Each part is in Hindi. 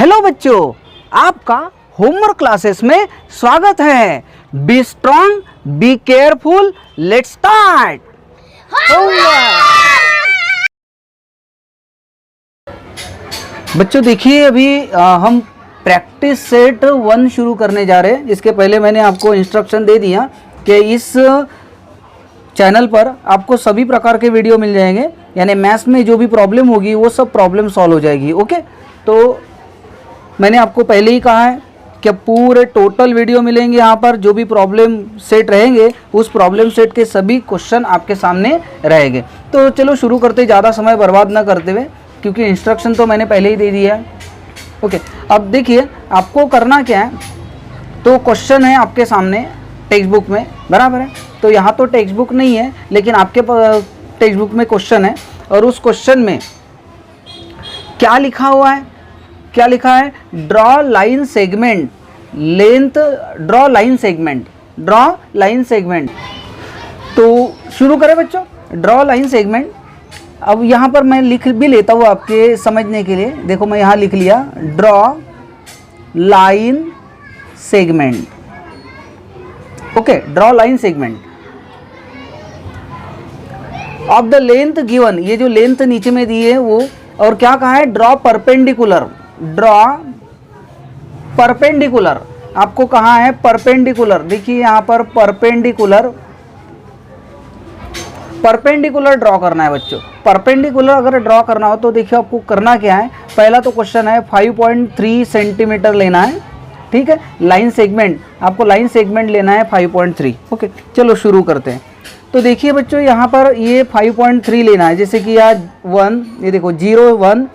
हेलो बच्चों, आपका होमवर्क क्लासेस में स्वागत है। Be strong, be careful, let's start homework. बच्चों देखिए, अभी हम प्रैक्टिस सेट 1 शुरू करने जा रहे हैं। इसके पहले मैंने आपको इंस्ट्रक्शन दे दिया कि इस चैनल पर आपको सभी प्रकार के वीडियो मिल जाएंगे, यानी मैथ्स में जो भी प्रॉब्लम होगी वो सब प्रॉब्लम सॉल्व हो जाएगी। ओके, तो मैंने आपको पहले ही कहा है कि पूरे टोटल वीडियो मिलेंगे यहाँ पर। जो भी प्रॉब्लम सेट रहेंगे उस प्रॉब्लम सेट के सभी क्वेश्चन आपके सामने रहेंगे। तो चलो शुरू करते, ज़्यादा समय बर्बाद ना करते हुए, क्योंकि इंस्ट्रक्शन तो मैंने पहले ही दे दिया है। ओके, अब देखिए आपको करना क्या है। तो क्वेश्चन है आपके सामने टेक्स्ट बुक में, बराबर है। तो यहाँ तो टेक्स्ट बुक नहीं है, लेकिन आपके टेक्स्ट बुक में क्वेश्चन है, और उस क्वेश्चन में क्या लिखा हुआ है, क्या लिखा है? Draw line segment length, draw line segment, draw line segment. तो शुरू करें बच्चों, ड्रॉ लाइन सेगमेंट। अब यहाँ पर मैं लिख भी लेता हूँ आपके समझने के लिए। देखो मैं यहाँ लिख लिया, draw line segment. Okay, draw line segment of the length given. ये जो लेंथ नीचे में दी है वो, और क्या कहा है? Draw perpendicular, draw perpendicular. आपको कहा है परपेंडिकुलर। देखिए यहाँ पर परपेंडिकुलर, परपेंडिकुलर ड्रॉ करना है बच्चों। परपेंडिकुलर अगर ड्रॉ करना हो तो देखिए आपको करना क्या है। पहला तो क्वेश्चन है 5.3 सेंटीमीटर लेना है, ठीक है। लाइन सेगमेंट, आपको लाइन सेगमेंट लेना है 5.3। ओके, चलो शुरू करते हैं। तो देखिए बच्चों यहाँ पर ये 5.3 लेना है। जैसे कि आज 1, ये देखो 0 1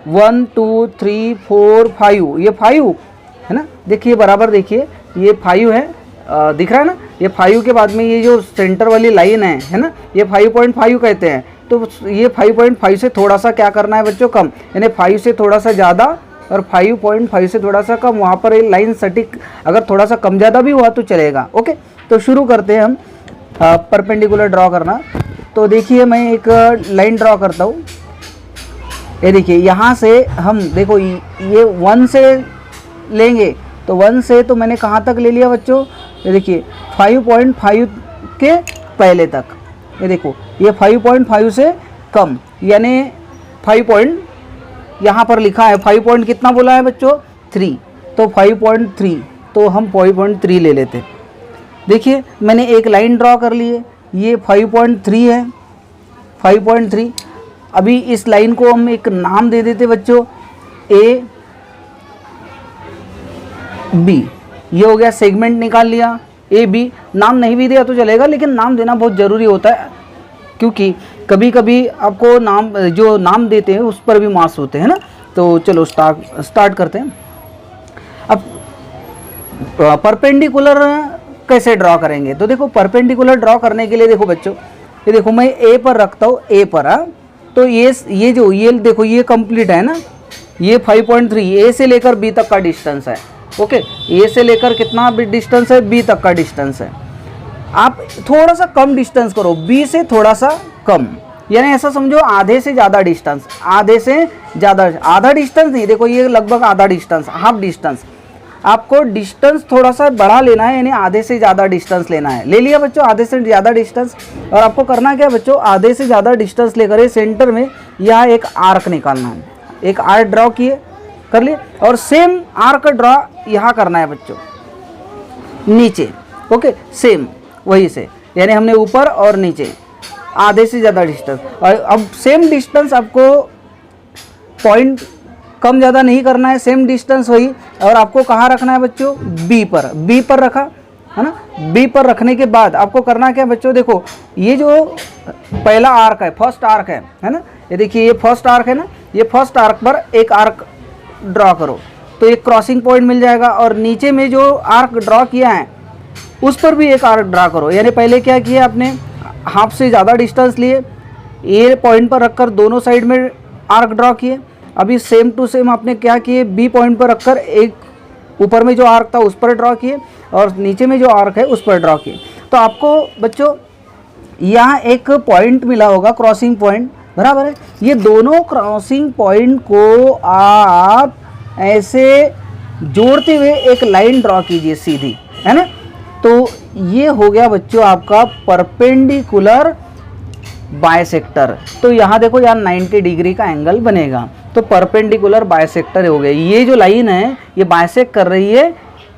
1 2 3 4 5, ये 5 है ना। देखिए बराबर, देखिए ये 5 है, दिख रहा है ना। ये 5 के बाद में ये जो सेंटर वाली लाइन है ना, ये 5.5 कहते हैं। तो ये 5.5 से थोड़ा सा क्या करना है बच्चों? कम, यानी 5 से थोड़ा सा ज़्यादा और 5.5 से थोड़ा सा कम। वहाँ पर ये लाइन सटीक, अगर थोड़ा सा कम ज़्यादा भी हुआ तो चलेगा। ओके, तो शुरू करते हैं हम परपेंडिकुलर ड्रॉ करना। तो देखिए मैं एक लाइन ड्रॉ करता हूँ। ये देखिए यहाँ से हम देखो ये 1 से लेंगे, तो 1 से तो मैंने कहाँ तक ले लिया बच्चों? ये देखिए 5.5 के पहले तक। ये देखो ये 5.5 से कम, यानी 5 यहाँ पर लिखा है 5 कितना बोला है बच्चों? 3। तो 5.3, तो हम 5.3 ले लेते। देखिए मैंने एक लाइन ड्रॉ कर ली है, ये 5.3 है, 5.3। अभी इस लाइन को हम एक नाम दे देते बच्चों, ए बी। ये हो गया, सेगमेंट निकाल लिया ए बी। नाम नहीं भी दिया तो चलेगा, लेकिन नाम देना बहुत ज़रूरी होता है, क्योंकि कभी कभी आपको नाम, जो नाम देते हैं उस पर भी मार्क्स होते हैं ना। तो चलो स्टार्ट करते हैं। अब परपेंडिकुलर कैसे ड्रॉ करेंगे? तो देखो परपेंडिकुलर ड्रॉ करने के लिए देखो बच्चों, ये देखो मैं ए पर रखता हूँ, ए पर। तो ये जो ये देखो ये कंप्लीट है ना, ये 5.3 ए से लेकर बी तक का डिस्टेंस है। ओके, ए से लेकर कितना डिस्टेंस है? बी तक का डिस्टेंस है। आप थोड़ा सा कम डिस्टेंस करो, बी से थोड़ा सा कम, यानी ऐसा समझो आधे से ज़्यादा डिस्टेंस, आधे से ज़्यादा, आधा डिस्टेंस नहीं, देखो ये लगभग आधा डिस्टेंस, हाफ डिस्टेंस। आपको डिस्टेंस थोड़ा सा बढ़ा लेना है, यानी आधे से ज़्यादा डिस्टेंस लेना है। ले लिया बच्चों आधे से ज़्यादा डिस्टेंस। और आपको करना क्या बच्चों? आधे से ज़्यादा डिस्टेंस लेकर ये सेंटर में यहाँ एक आर्क निकालना है। एक आर्क ड्रॉ किए, कर लिए, और सेम आर्क ड्रॉ यहाँ करना है बच्चों नीचे। ओके, सेम वही से, यानी हमने ऊपर और नीचे आधे से ज़्यादा डिस्टेंस। और अब सेम डिस्टेंस आपको पॉइंट कम ज़्यादा नहीं करना है, सेम डिस्टेंस वही। और आपको कहाँ रखना है बच्चों? बी पर। बी पर रखा है ना। बी पर रखने के बाद आपको करना क्या बच्चों? देखो ये जो पहला आर्क है, फर्स्ट आर्क है ना। ये देखिए ये फर्स्ट आर्क है ना, ये फर्स्ट आर्क पर एक आर्क ड्रॉ करो, तो एक क्रॉसिंग पॉइंट मिल जाएगा। और नीचे में जो आर्क ड्रॉ किया है उस पर भी एक आर्क ड्रॉ करो। यानी पहले क्या किया आपने? हाफ से ज़्यादा डिस्टेंस लिए, ए पॉइंट पर रखकर दोनों साइड में आर्क ड्रॉ किए। अभी सेम टू सेम आपने क्या किए? बी पॉइंट पर रखकर एक ऊपर में जो आर्क था उस पर ड्रॉ किए, और नीचे में जो आर्क है उस पर ड्रॉ किए। तो आपको बच्चों यहाँ एक पॉइंट मिला होगा, क्रॉसिंग पॉइंट, बराबर है। ये दोनों क्रॉसिंग पॉइंट को आप ऐसे जोड़ते हुए एक लाइन ड्रॉ कीजिए सीधी, है ना। तो ये हो गया बच्चों आपका परपेंडिकुलर बाइसेक्टर। तो यहाँ देखो यार 90 डिग्री का एंगल बनेगा, तो परपेंडिकुलर बाइसेक्टर हो गया। ये जो लाइन है ये बाइसेक्ट कर रही है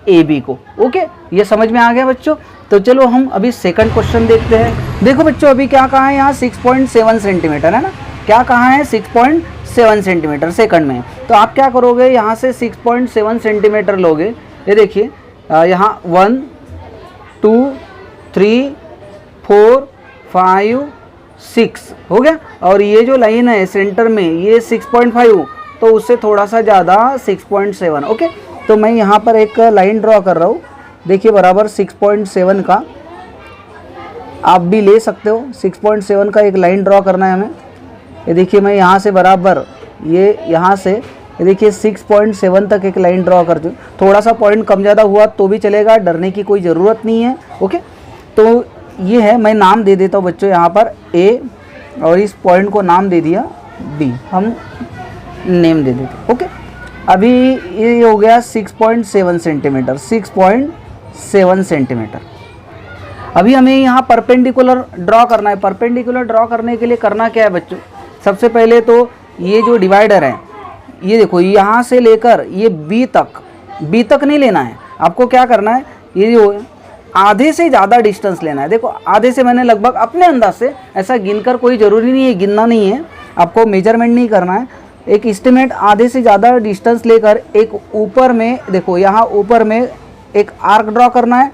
ए बी को। ओके, ये समझ में आ गया बच्चों। तो चलो हम अभी सेकंड क्वेश्चन देखते हैं। देखो बच्चों अभी क्या कहा है यहाँ 6.7 सेंटीमीटर, है ना। क्या कहा है 6.7 सेंटीमीटर सेकंड में। तो आप क्या करोगे, यहाँ से 6.7 सेंटीमीटर लोगे। ये देखिए यहाँ 1 2 3 4 5 6 हो गया। और ये जो लाइन है सेंटर में ये 6.5, तो उससे थोड़ा सा ज़्यादा 6.7। ओके, तो मैं यहाँ पर एक लाइन ड्रॉ कर रहा हूँ। देखिए बराबर 6.7 का आप भी ले सकते हो। 6.7 का एक लाइन ड्रॉ करना है हमें। ये देखिए मैं यहाँ से बराबर ये यहाँ से ये देखिए 6.7 तक एक लाइन ड्रॉ कर दूँ। थोड़ा सा पॉइंट कम ज़्यादा हुआ तो भी चलेगा, डरने की कोई ज़रूरत नहीं है। ओके, तो ये है, मैं नाम दे देता हूँ बच्चों यहाँ पर ए, और इस पॉइंट को नाम दे दिया बी, हम नेम दे देते। ओके, अभी ये हो गया 6.7 सेंटीमीटर, 6.7 सेंटीमीटर। अभी हमें यहाँ परपेंडिकुलर ड्रॉ करना है। परपेंडिकुलर ड्रॉ करने के लिए करना क्या है बच्चों, सबसे पहले तो ये जो डिवाइडर है ये देखो यहाँ से लेकर ये बी तक नहीं लेना है आपको। क्या करना है, ये जो आधे से ज़्यादा डिस्टेंस लेना है। देखो आधे से मैंने लगभग अपने अंदाज से, ऐसा गिनकर कोई ज़रूरी नहीं है, गिनना नहीं है आपको, मेजरमेंट नहीं करना है। एक एस्टिमेट आधे से ज़्यादा डिस्टेंस लेकर एक ऊपर में देखो, यहाँ ऊपर में एक आर्क ड्रॉ करना है,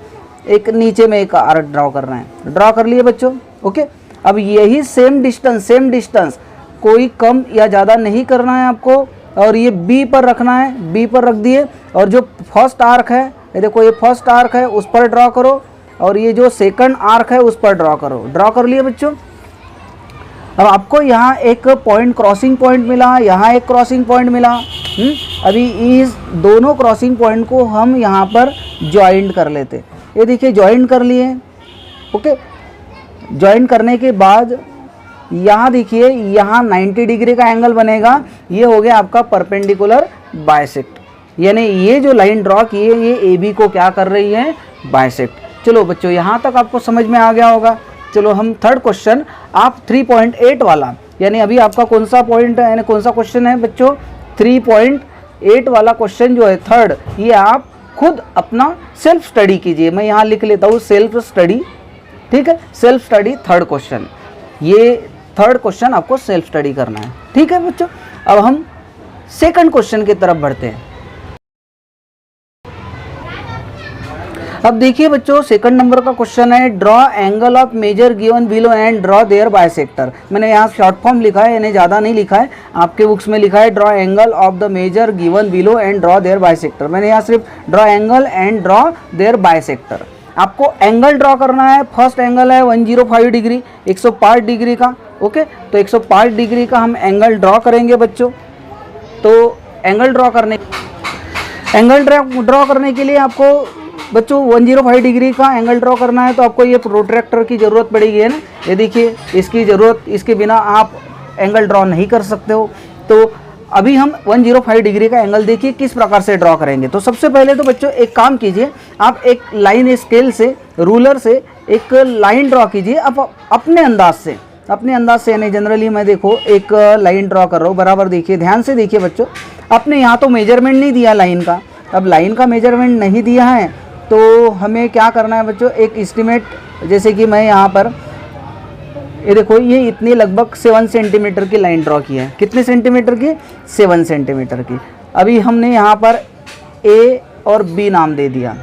एक नीचे में एक आर्क ड्रॉ करना है। ड्रॉ कर लिए बच्चों। ओके, अब यही सेम डिस्टेंस कोई कम या ज़्यादा नहीं करना है आपको, और ये बी पर रखना है। बी पर रख दिए, और जो फर्स्ट आर्क है ये देखो, ये फर्स्ट आर्क है उस पर ड्रॉ करो, और ये जो सेकंड आर्क है उस पर ड्रॉ करो। ड्रॉ कर लिए बच्चों। अब आपको यहाँ एक पॉइंट, क्रॉसिंग पॉइंट मिला, यहाँ एक क्रॉसिंग पॉइंट मिला। अभी इस दोनों क्रॉसिंग पॉइंट को हम यहाँ पर ज्वाइंट कर लेते। ये देखिए ज्वाइंट कर लिए। ओके, ज्वाइंट करने के बाद यहाँ देखिए यहाँ 90 डिग्री का एंगल बनेगा। ये हो गया आपका परपेंडिकुलर बाइसेक्ट, यानी ये जो लाइन ड्रॉ की है ये ए बी को क्या कर रही है, बाइसेक्ट। चलो बच्चों यहाँ तक आपको समझ में आ गया होगा। चलो हम थर्ड क्वेश्चन, आप 3.8 वाला, यानी अभी आपका कौन सा पॉइंट है, यानी कौन सा क्वेश्चन है बच्चों, 3.8 वाला क्वेश्चन जो है थर्ड, ये आप खुद अपना सेल्फ स्टडी कीजिए। मैं यहाँ लिख लेता हूँ सेल्फ स्टडी, ठीक है, सेल्फ स्टडी थर्ड क्वेश्चन। ये थर्ड क्वेश्चन आपको सेल्फ स्टडी करना है, ठीक है बच्चों। अब हम सेकंड क्वेश्चन की तरफ बढ़ते हैं। अब देखिए बच्चों सेकंड नंबर का क्वेश्चन है, draw angle of measure given below and draw their bisector. मैंने यहाँ शॉर्ट फॉर्म लिखा है, यानी ज़्यादा नहीं लिखा है, आपके बुक्स में लिखा है draw angle of the measure given below and draw their bisector. मैंने यहाँ सिर्फ draw angle and draw their bisector. आपको एंगल ड्रॉ करना है। फर्स्ट एंगल है 105 डिग्री, 105 डिग्री का। ओके, तो 105 डिग्री का हम एंगल ड्रॉ करेंगे बच्चों। तो एंगल ड्रॉ करने के लिए आपको बच्चों 105 डिग्री का एंगल ड्रॉ करना है, तो आपको ये प्रोट्रैक्टर की ज़रूरत पड़ेगी, है ना। ये देखिए इसकी ज़रूरत, इसके बिना आप एंगल ड्रॉ नहीं कर सकते हो। तो अभी हम 105 डिग्री का एंगल देखिए किस प्रकार से ड्रॉ करेंगे। तो सबसे पहले तो बच्चों एक काम कीजिए, आप एक लाइन स्केल से, रूलर से एक लाइन ड्रॉ कीजिए अपने अंदाज से, यानी जनरली मैं देखो एक लाइन ड्रॉ कर रहा हूँ बराबर। देखिए ध्यान से देखिए बच्चों, आपने यहाँ तो मेजरमेंट नहीं दिया लाइन का। अब लाइन का मेजरमेंट नहीं दिया है तो हमें क्या करना है बच्चों, एक एस्टिमेट, जैसे कि मैं यहाँ पर ये देखो ये इतनी लगभग 7 सेंटीमीटर की लाइन ड्रॉ की है। कितने सेंटीमीटर की, 7 सेंटीमीटर की। अभी हमने यहाँ पर ए और बी नाम दे दिया।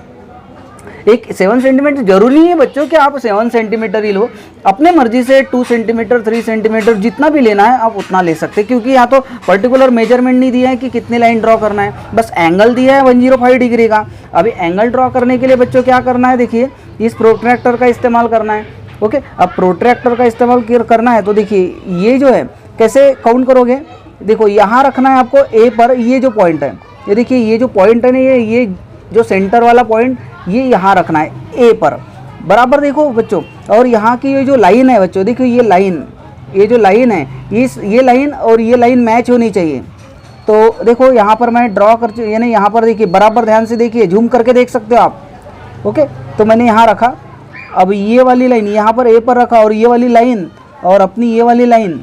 एक 7 सेंटीमीटर जरूरी नहीं है बच्चों कि आप 7 सेंटीमीटर ही लो, अपने मर्जी से 2 सेंटीमीटर 3 सेंटीमीटर जितना भी लेना है आप उतना ले सकते हैं, क्योंकि यहाँ तो पर्टिकुलर मेजरमेंट नहीं दिया है कि कितनी लाइन ड्रॉ करना है, बस एंगल दिया है 105 डिग्री का। अभी एंगल ड्रॉ करने के लिए बच्चों क्या करना है, देखिए इस प्रोट्रैक्टर का इस्तेमाल करना है। ओके, अब प्रोट्रैक्टर का इस्तेमाल करना है तो देखिए ये जो है कैसे काउंट करोगे, देखो यहाँ रखना है आपको ए पर, ये जो पॉइंट है, ये देखिए ये जो पॉइंट है ना, ये जो सेंटर वाला पॉइंट ये यहाँ रखना है ए पर बराबर। देखो बच्चों, और यहाँ की ये जो लाइन है बच्चों, देखो ये जो लाइन है, ये लाइन और ये लाइन मैच होनी चाहिए। तो देखो यहाँ पर मैं ड्रॉ कर, यानी यहाँ पर देखिए बराबर ध्यान से देखिए, झूम करके देख सकते हो आप। ओके, तो मैंने यहाँ रखा, अब ये वाली लाइन यहाँ पर ए पर रखा, और ये वाली लाइन और अपनी ये वाली लाइन,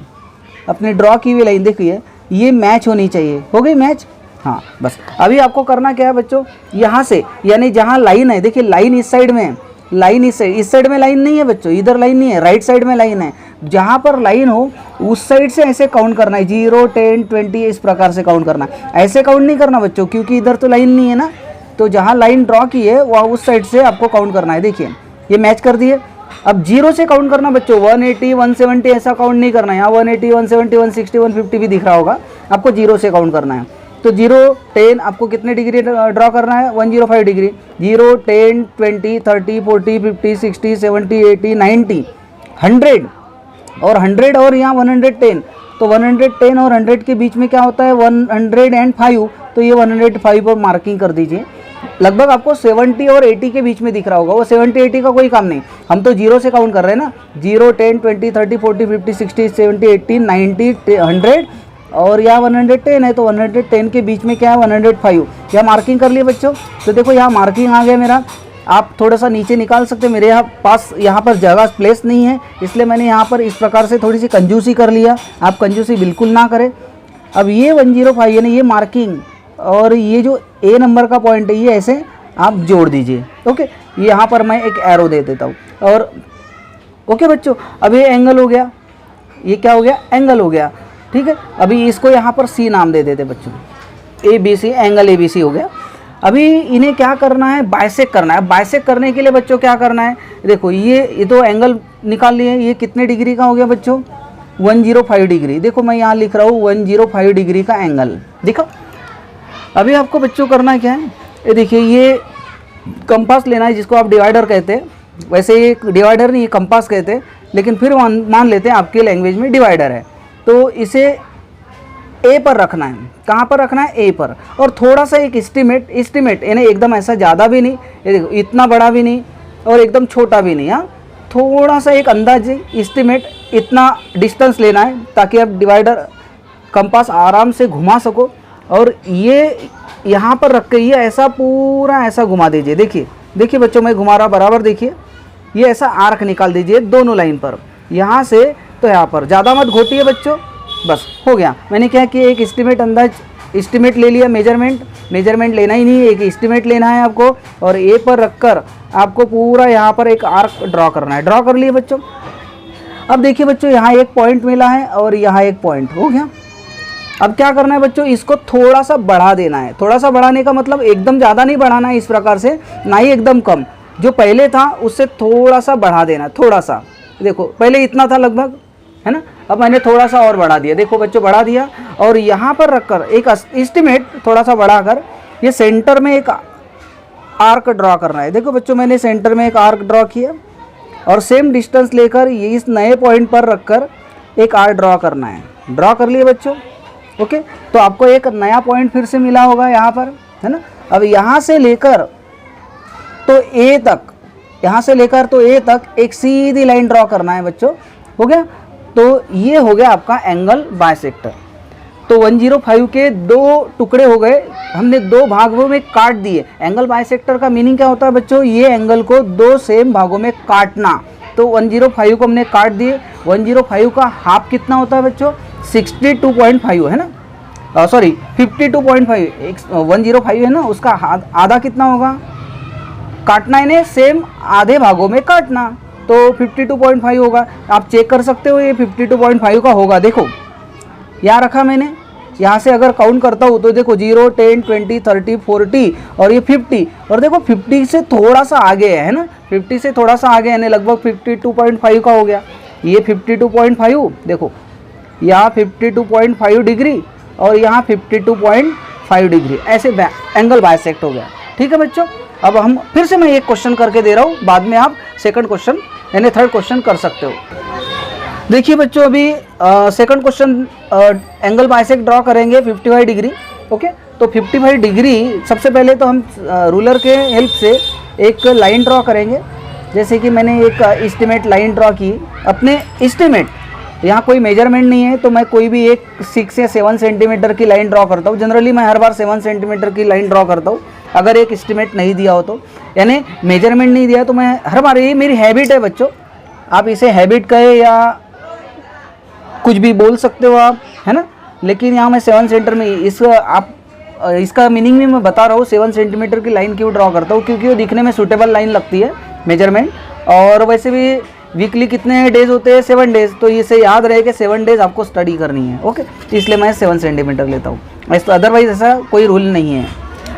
अपनी ड्रॉ की हुई लाइन देखिए, ये मैच होनी चाहिए। हो गई मैच? हाँ, बस अभी आपको करना क्या है बच्चों, यहाँ से यानी जहाँ लाइन है, देखिए लाइन इस साइड में, लाइन इस साइड में लाइन नहीं है बच्चों, इधर लाइन नहीं है, राइट साइड में लाइन है। जहाँ पर लाइन हो उस साइड से ऐसे काउंट करना है, 0, 10, 20 इस प्रकार से काउंट करना है। ऐसे काउंट नहीं करना बच्चों, क्योंकि इधर तो लाइन नहीं है ना, तो जहाँ लाइन ड्रॉ की है वह उस साइड से आपको काउंट करना है। देखिए ये मैच कर दिए। अब 0 से काउंट करना बच्चों, 180, 170 ऐसा काउंट नहीं करना है। यहाँ 180, 170, 160, 150 भी दिख रहा होगा, आपको 0 से काउंट करना है। तो 0, 10 आपको कितने डिग्री ड्रॉ करना है? 105 डिग्री। 0, 10, 20, 30, 40, 50, 60, 70, 80, 90, 100 और 100 और यहाँ 110। तो 110 और 100 के बीच में क्या होता है? 105। तो ये 105 पर मार्किंग कर दीजिए। लगभग आपको 70 और 80 के बीच में दिख रहा होगा, वो 70, 80 का कोई काम नहीं, हम तो 0 से काउंट कर रहे हैं ना। 0, 10, 20, 30, 40, 50, 60, 70, 80, 90, 100 और यहाँ 110 है, तो 110 के बीच में क्या है? 105। यहाँ मार्किंग कर लिए बच्चों। तो देखो यहाँ मार्किंग आ गया मेरा। आप थोड़ा सा नीचे निकाल सकते हैं, मेरे पास यहाँ पर जगह प्लेस नहीं है, इसलिए मैंने यहाँ पर इस प्रकार से थोड़ी सी कंजूसी कर लिया। आप कंजूसी बिल्कुल ना करें। अब ये 105 यानी ये मार्किंग और ये जो ए नंबर का पॉइंट है, ये ऐसे आप जोड़ दीजिए। ओके, यहाँ पर मैं एक एरो दे देता हूँ। और ओके बच्चों, अब ये एंगल हो गया, ये क्या हो गया? एंगल हो गया। ठीक है, अभी इसको यहाँ पर सी नाम दे देते बच्चों, ABC, एंगल ABC हो गया। अभी इन्हें क्या करना है? बाइसेक करना है। बाइसेक करने के लिए बच्चों क्या करना है? देखो ये तो एंगल निकाल लिए, ये कितने डिग्री का हो गया बच्चों? 105 डिग्री। देखो मैं यहाँ लिख रहा हूँ 105 डिग्री का एंगल, देखो। अभी आपको बच्चों करना क्या है? ये देखिए, ये कंपास लेना है, जिसको आप डिवाइडर कहते हैं। वैसे ये डिवाइडर नहीं, ये कंपास कहते हैं, लेकिन फिर मान लेते हैं आपके लैंग्वेज में डिवाइडर है। तो इसे ए पर रखना है। कहाँ पर रखना है? ए पर। और थोड़ा सा एक एस्टिमेट यानी एकदम ऐसा ज़्यादा भी नहीं, ये देखो इतना बड़ा भी नहीं और एकदम छोटा भी नहीं। हाँ, थोड़ा सा एक अंदाजे एस्टिमेट, इतना डिस्टेंस लेना है ताकि आप डिवाइडर कंपास आराम से घुमा सको। और ये यहाँ पर रख के ये ऐसा पूरा ऐसा घुमा दीजिए। देखिए बच्चों, मैं घुमा रहा बराबर, देखिए ये ऐसा आर्क निकाल दीजिए दोनों लाइन पर, यहाँ से तो यहाँ पर। ज़्यादा मत घोटिए बच्चों, बस हो गया। मैंने क्या किया? एक एस्टिमेट ले लिया। मेजरमेंट लेना ही नहीं है, एक एस्टिमेट लेना है आपको, और ए पर रखकर आपको पूरा यहाँ पर एक आर्क ड्रॉ करना है। ड्रॉ कर लिए बच्चों। अब देखिए बच्चों, यहाँ एक पॉइंट मिला है और यहाँ एक पॉइंट हो गया। अब क्या करना है बच्चों? इसको थोड़ा सा बढ़ा देना है। थोड़ा सा बढ़ाने का मतलब एकदम ज़्यादा नहीं बढ़ाना है इस प्रकार से, ना ही एकदम कम। जो पहले था उससे थोड़ा सा बढ़ा देना, थोड़ा सा। देखो पहले इतना था लगभग, है ना, अब मैंने थोड़ा सा और बढ़ा दिया। देखो बच्चों, बढ़ा दिया। और यहाँ पर रखकर एक एस्टिमेट थोड़ा सा बढ़ाकर ये सेंटर में एक आर्क ड्रॉ करना है। देखो बच्चों, मैंने सेंटर में एक आर्क ड्रॉ किया और सेम डिस्टेंस लेकर ये इस नए पॉइंट पर रखकर एक आर्क ड्रॉ करना है। ड्रॉ कर लिए बच्चों। ओके, तो आपको एक नया पॉइंट फिर से मिला होगा यहाँ पर, है ना। अब यहाँ से लेकर तो ए तक, यहाँ से लेकर तो ए तक एक सीधी लाइन ड्रॉ करना है बच्चों। हो गया? तो ये हो गया आपका एंगल बाइसेक्टर। तो 105 के दो टुकड़े हो गए, हमने दो भागों में काट दिए। एंगल बाइसेक्टर का मीनिंग क्या होता है बच्चों? ये एंगल को दो सेम भागों में काटना। तो 105 को हमने काट दिए। 105 का हाफ कितना होता है बच्चों? 62.5 है ना, सॉरी 52.5। 105 है ना, उसका आधा कितना होगा? काटना इन्हें सेम आधे भागों में काटना, तो 52.5 होगा। आप चेक कर सकते हो, ये 52.5 का होगा। देखो यहाँ रखा मैंने, यहाँ से अगर काउंट करता हूँ तो देखो 0, 10, 20, 30, 40 और ये 50। और देखो 50 से थोड़ा सा आगे है ना, 50 से थोड़ा सा आगे यानी लगभग 52.5 का हो गया। ये 52.5, देखो यहाँ 52.5 डिग्री और यहाँ 52.5 डिग्री, ऐसे एंगल बाइसेक्ट हो गया। ठीक है बच्चों, अब हम फिर से मैं एक क्वेश्चन करके दे रहा हूँ, बाद में आप सेकंड क्वेश्चन यानी थर्ड क्वेश्चन कर सकते हो। देखिए बच्चों, अभी second question angle bisect draw करेंगे 55 डिग्री। ओके, तो 55 डिग्री सबसे पहले तो हम रूलर के हेल्प से एक लाइन ड्रॉ करेंगे। जैसे कि मैंने एक एस्टिमेट लाइन ड्रॉ की, अपने एस्टिमेट यहाँ कोई मेजरमेंट नहीं है तो मैं कोई भी एक 6 या 7 सेंटीमीटर की लाइन ड्रॉ करता हूँ। जनरली मैं हर बार 7 सेंटीमीटर की लाइन ड्रॉ करता हूँ अगर एक एस्टिमेट नहीं दिया हो तो, यानी मेजरमेंट नहीं दिया तो मैं हर बार, ये मेरी हैबिट है बच्चों, आप इसे हैबिट कहे या कुछ भी बोल सकते हो आप, है ना। लेकिन यहाँ मैं 7 सेंटीमीटर में इसका मीनिंग भी मैं बता रहा हूँ। 7 सेंटीमीटर की लाइन क्यों ड्रॉ करता हूँ, क्योंकि वो दिखने में सूटेबल लाइन लगती है मेजरमेंट। और वैसे भी वीकली कितने डेज होते हैं, 7 डेज, तो इसे याद रहे कि 7 डेज आपको स्टडी करनी है, ओके। इसलिए मैं 7 सेंटीमीटर लेता हूँ, ऐसा अदरवाइज ऐसा कोई रूल नहीं है।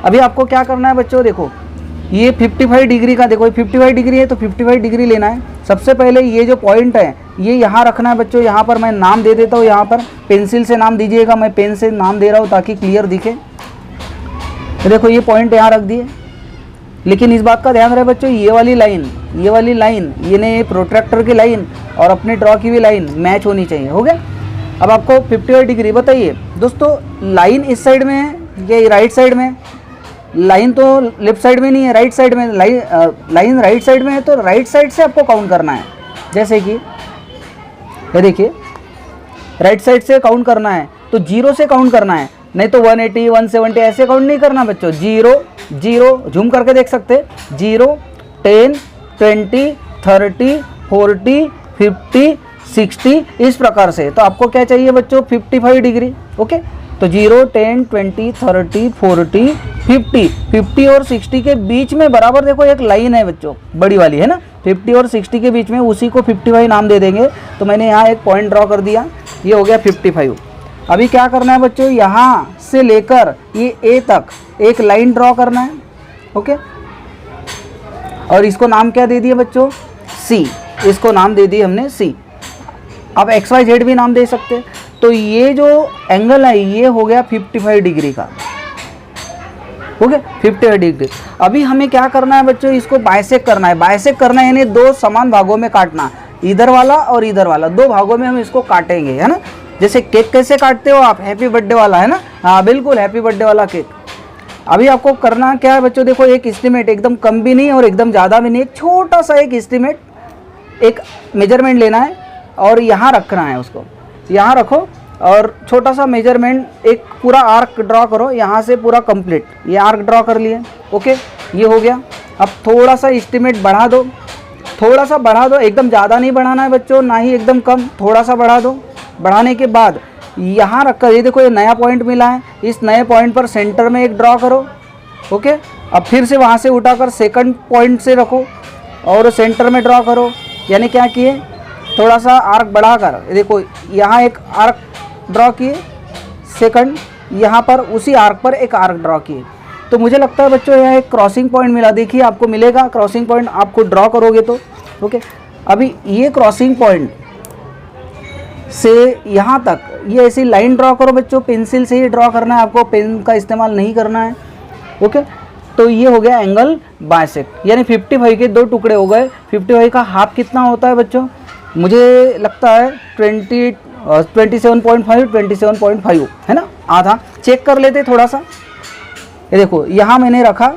अभी आपको क्या करना है बच्चों, देखो ये 55 डिग्री का, देखो 55 डिग्री है तो 55 डिग्री लेना है। सबसे पहले ये जो पॉइंट है ये यहाँ रखना है बच्चों। यहाँ पर मैं नाम दे देता हूँ, यहाँ पर पेंसिल से नाम दीजिएगा, मैं पेन से नाम दे रहा हूँ ताकि क्लियर दिखे। तो देखो ये पॉइंट यहाँ रख दिए, लेकिन इस बात का ध्यान रहे बच्चों, ये वाली लाइन ये प्रोट्रैक्टर की लाइन और अपने ड्रॉ की भी लाइन मैच होनी चाहिए, हो गया। अब आपको 55 डिग्री बताइए दोस्तों, लाइन इस साइड में है या राइट साइड में? लाइन तो लेफ्ट साइड में नहीं है, राइट साइड में। लाइन राइट साइड में है तो राइट साइड से आपको काउंट करना है। जैसे कि ये देखिए राइट साइड से काउंट करना है तो 0 से काउंट करना है, नहीं तो 180 170 ऐसे काउंट नहीं करना बच्चों। 0 झूम करके देख सकते, 0 10 20 30 40 50 60 इस प्रकार से। तो आपको क्या चाहिए बच्चों, 55 डिग्री, ओके। तो 0 10 20 30 40 50 और 60 के बीच में बराबर देखो एक लाइन है बच्चों, बड़ी वाली है ना, 50 और 60 के बीच में, उसी को 55 नाम दे देंगे। तो मैंने यहाँ एक पॉइंट ड्रॉ कर दिया, ये हो गया 55। अभी क्या करना है बच्चों, यहाँ से लेकर ये ए तक एक लाइन ड्रॉ करना है, ओके। और इसको नाम क्या दे दिया बच्चों, सी, इसको नाम दे दिए हमने सी। अब XYZ भी नाम दे सकते हैं। तो ये जो एंगल है ये हो गया 55 डिग्री का, हो गया 55 डिग्री। अभी हमें क्या करना है बच्चों, इसको बाइसेक करना है। बाइसेक करना है यानी 2 समान भागों में काटना, इधर वाला और इधर वाला, 2 भागों में हम इसको काटेंगे, है ना। जैसे केक कैसे काटते हो आप, हैप्पी बर्थडे वाला, है ना, हाँ बिल्कुल हैप्पी बर्थडे वाला केक। अभी आपको करना क्या है बच्चों, देखो एक एस्टिमेट, एकदम कम भी नहीं और एकदम ज़्यादा भी नहीं, एक छोटा सा एक एस्टिमेट, एक मेजरमेंट लेना है और यहाँ रखना है, उसको यहाँ रखो और छोटा सा मेजरमेंट, एक पूरा आर्क ड्रॉ करो यहाँ से पूरा कंप्लीट। ये आर्क ड्रॉ कर लिए, ओके, ये हो गया। अब थोड़ा सा एस्टिमेट बढ़ा दो, थोड़ा सा बढ़ा दो, एकदम ज़्यादा नहीं बढ़ाना है बच्चों, ना ही एकदम कम, थोड़ा सा बढ़ा दो। बढ़ाने के बाद यहाँ रखकर, ये देखो ये नया पॉइंट मिला है, इस नए पॉइंट पर सेंटर में एक ड्रॉ करो, ओके। अब फिर से वहाँ से उठाकर सेकंड पॉइंट से रखो और सेंटर में ड्रॉ करो। यानी क्या किए, थोड़ा सा आर्क बढ़ाकर, देखो यहाँ एक आर्क ड्रॉ किए, सेकंड यहाँ पर उसी आर्क पर एक आर्क ड्रॉ किए। तो मुझे लगता है बच्चों यहाँ एक क्रॉसिंग पॉइंट मिला, देखिए आपको मिलेगा क्रॉसिंग पॉइंट, आपको ड्रॉ करोगे तो, ओके। अभी ये क्रॉसिंग पॉइंट से यहाँ तक ये ऐसी लाइन ड्रॉ करो बच्चों, पेंसिल से ही ड्रॉ करना है आपको, पेन का इस्तेमाल नहीं करना है, ओके। तो ये हो गया एंगल बाइसेक्ट, यानी 55 के 2 टुकड़े हो गए। 55 का हाफ कितना होता है बच्चों, मुझे लगता है 27.5 है ना, आधा। चेक कर लेते थोड़ा सा, ये देखो यहाँ मैंने रखा,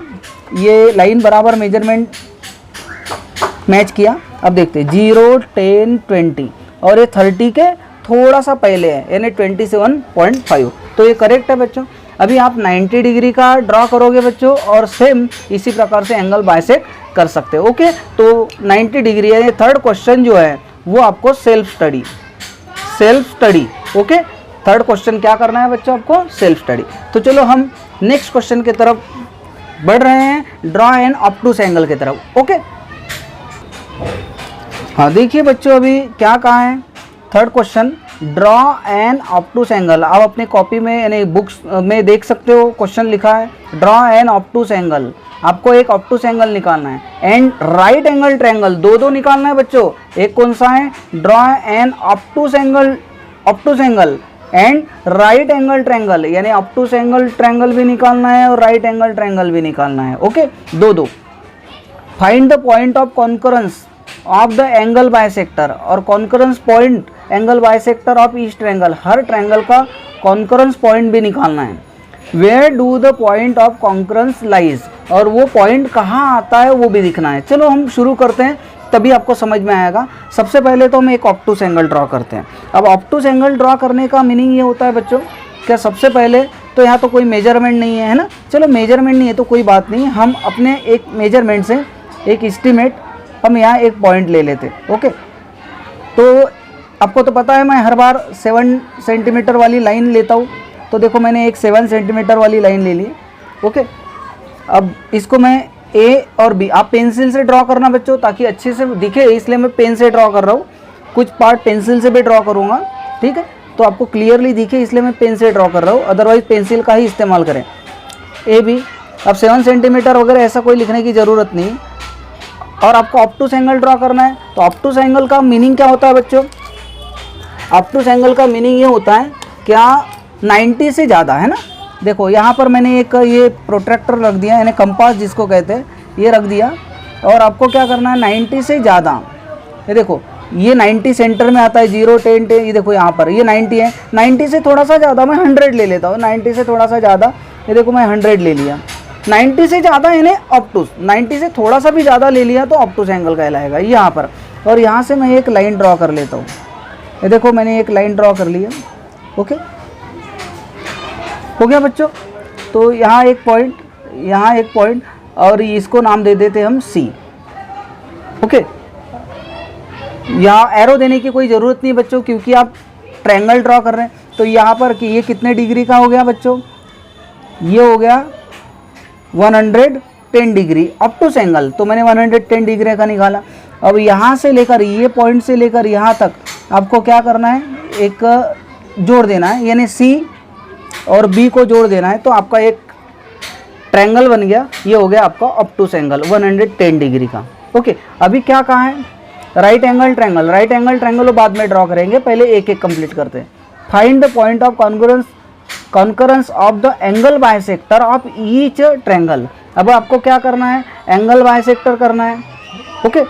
ये लाइन बराबर मेजरमेंट मैच किया। अब देखते 0 10 20 और ये 30 के थोड़ा सा पहले है, यानी 27.5, तो ये करेक्ट है बच्चों। अभी आप 90 डिग्री का ड्रॉ करोगे बच्चों और सेम इसी प्रकार से एंगल बाइसेक्ट कर सकते हो, ओके। तो 90 डिग्री है। थर्ड क्वेश्चन जो है वो आपको self study, okay. Third question क्या करना है बच्चों, आपको सेल्फ स्टडी। तो चलो हम नेक्स्ट क्वेश्चन की तरफ बढ़ रहे हैं, ड्रॉ एन ऑब्टूस एंगल की तरफ, ओके। हाँ देखिए बच्चों, अभी क्या कहा है, third question, draw an obtuse angle. आप अपने कॉपी में यानी बुक्स में देख सकते हो, क्वेश्चन लिखा है ड्रॉ एन ऑब्टूस एंगल। आपको एक ऑब्टूस एंगल निकालना है एंड राइट एंगल ट्रायंगल, दो निकालना है बच्चों। एक कौन सा है, draw an obtuse angle and right angle triangle, यानी ऑब्टूस एंगल ट्रायंगल भी निकालना है और राइट एंगल ट्रायंगल भी निकालना है, ओके। दो। Find the point of concurrence of the angle bisector, और concurrence point angle bisector of each triangle, हर ट्रायंगल का कॉन्करेंस पॉइंट भी निकालना है। Where do the point of concurrence lies, और वो पॉइंट कहाँ आता है वो भी दिखना है। चलो हम शुरू करते हैं तभी आपको समझ में आएगा। सबसे पहले तो हम एक ऑब्टूस एंगल ड्रॉ करते हैं। अब ऑब्टूस एंगल ड्रॉ करने का मीनिंग ये होता है बच्चों, क्या सबसे पहले तो यहाँ तो कोई मेजरमेंट नहीं है, है ना। चलो मेजरमेंट नहीं है तो कोई बात नहीं, हम अपने एक मेजरमेंट से एक एस्टीमेट हम यहाँ एक पॉइंट ले लेते। ओके, तो आपको तो पता है मैं हर बार 7 सेंटीमीटर वाली लाइन लेता हूँ। तो देखो मैंने एक 7 सेंटीमीटर वाली लाइन ले ली। ओके, अब इसको मैं ए और बी, आप पेंसिल से ड्रॉ करना बच्चों ताकि अच्छे से दिखे, इसलिए मैं पेन से ड्रॉ कर रहा हूँ। कुछ पार्ट पेंसिल से भी ड्रॉ करूँगा, ठीक है, तो आपको क्लियरली दिखे इसलिए मैं पेन से ड्रॉ कर रहा हूँ, अदरवाइज पेंसिल का ही इस्तेमाल करें। ए बी, अब 7 सेंटीमीटर वगैरह ऐसा कोई लिखने की ज़रूरत नहीं। और आपको ऑब्टूस एंगल ड्रॉ करना है। तो ऑब्टूस एंगल का मीनिंग क्या होता है बच्चों? ऑब्टूस एंगल का मीनिंग ये होता है क्या 90 से ज़्यादा, है ना। देखो यहाँ पर मैंने एक ये प्रोट्रैक्टर रख दिया, यानी कंपास जिसको कहते हैं, ये रख दिया। और आपको क्या करना है 90 से ज़्यादा, ये देखो ये 90 सेंटर में आता है, 0 10 10, ये देखो यहाँ पर ये 90 है। 90 से थोड़ा सा ज़्यादा मैं 100 ले लेता हूँ, 90 से थोड़ा सा ज़्यादा, ये देखो मैं 100 ले लिया। 90 से ज़्यादा यानी ऑब्टूस, 90 से थोड़ा सा भी ज़्यादा ले लिया तो ऑब्टूस एंगल कहलाएगा यहाँ पर। और यहाँ से मैं एक लाइन ड्रॉ कर लेता हूँ, ये देखो मैंने एक लाइन ड्रॉ कर लिया। ओके, हो गया बच्चों। तो यहाँ एक पॉइंट, यहाँ एक पॉइंट, और इसको नाम दे देते हम सी। ओके, यहाँ एरो देने की कोई ज़रूरत नहीं बच्चों, क्योंकि आप ट्रायंगल ड्रॉ कर रहे हैं। तो यहाँ पर कि ये कितने डिग्री का हो गया बच्चों? ये हो गया 110 डिग्री ऑब्टूस एंगल। तो मैंने 110 डिग्री का निकाला। अब यहाँ से लेकर ये पॉइंट से लेकर यहाँ तक आपको क्या करना है, एक जोड़ देना है, यानी सी और बी को जोड़ देना है। तो आपका एक ट्रायंगल बन गया, ये हो गया आपका ऑब्टूस एंगल 110 डिग्री का। ओके, अभी क्या कहा है? Right angle triangle. Right angle triangle वो बाद में ड्रॉ करेंगे, पहले एक एक कंप्लीट करते हैं। Find the point of concurrence of the angle bisector of each triangle. अब आपको क्या करना है, एंगल बाइसेक्टर करना है। ओके,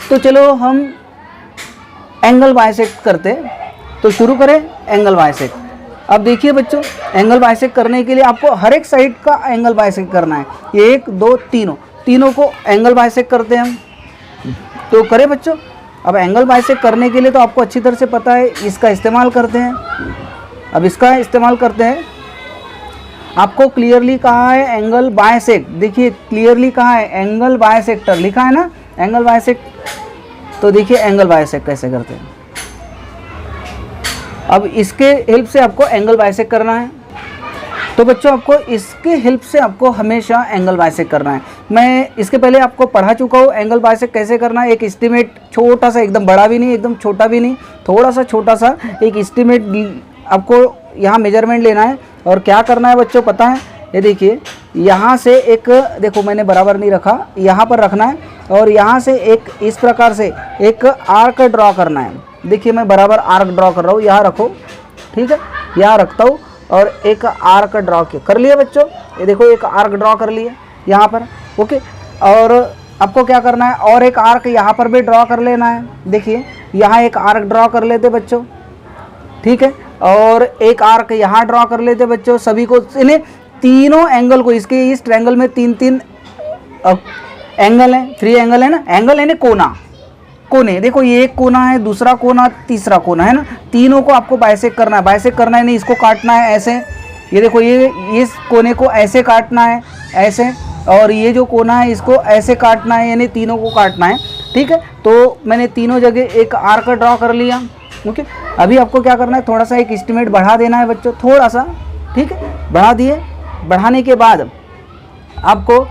तो चलो हम एंगल बाइसेक्ट करते हैं। तो शुरू करें एंगल बाइसेक्ट। अब देखिए बच्चों, एंगल बाइसेक्ट करने के लिए आपको हर एक साइड का एंगल बाइसेक्ट करना है। 1 2 तीनों को एंगल बाइसेक्ट करते हैं हम। तो करें बच्चों। अब एंगल बाइसेक्ट करने के लिए तो आपको अच्छी तरह से पता है, इसका इस्तेमाल करते हैं। अब इसका इस्तेमाल करते हैं। आपको क्लियरली कहा है एंगल बाइसेक्ट, देखिए क्लियरली कहा है एंगल बाइसेक्टर, लिखा है ना एंगल बाइसेक्ट। तो देखिए एंगल बाइसेक्ट कैसे करते हैं। अब इसके हेल्प से आपको एंगल बाइसेक्ट करना है। तो बच्चों आपको इसके हेल्प से आपको हमेशा एंगल बाइसेक्ट करना है। मैं इसके पहले आपको पढ़ा चुका हूँ एंगल बाइसेक्ट कैसे करना है। एक एस्टीमेट छोटा सा, एकदम बड़ा भी नहीं एकदम छोटा भी नहीं, थोड़ा सा छोटा सा एक एस्टीमेट आपको यहाँ मेजरमेंट लेना है। और क्या करना है बच्चों पता है, ये देखिए यहाँ से एक, देखो मैंने बराबर नहीं रखा, यहाँ पर रखना है। और यहाँ से एक इस प्रकार से एक आर्क ड्रॉ करना है। देखिए मैं बराबर आर्क ड्रॉ कर रहा हूँ, यहाँ रखो, ठीक है, यहाँ रखता हूँ। और एक आर्क ड्रॉ कर लिया बच्चों, ये देखो एक आर्क ड्रॉ कर लिया यहाँ पर। ओके, और आपको क्या करना है, और एक आर्क यहाँ पर भी ड्रॉ कर लेना है। देखिए यहाँ एक आर्क ड्रॉ कर लेते बच्चों, ठीक है, और एक आर्क यहाँ ड्रॉ कर लेते बच्चों। सभी को, इन्हें तीनों एंगल को, इसके इस ट्रायंगल में 3 एंगल है, 3 एंगल है ना। एंगल है ना कोने, देखो ये एक कोना है, दूसरा कोना, तीसरा कोना, है ना। तीनों को आपको बाइसेक्ट करना है। बाइसेक्ट करना है नहीं, इसको काटना है ऐसे, ये देखो ये इस कोने को ऐसे काटना है, ऐसे, और ये जो कोना है इसको ऐसे काटना है, यानी तीनों को काटना है, ठीक है। तो मैंने तीनों जगह एक आर्क ड्रॉ कर लिया। ओके, अभी आपको क्या करना है, थोड़ा सा एक एस्टीमेट बढ़ा देना है बच्चों, थोड़ा सा, ठीक है, बढ़ा दिए। बढ़ाने के बाद आपको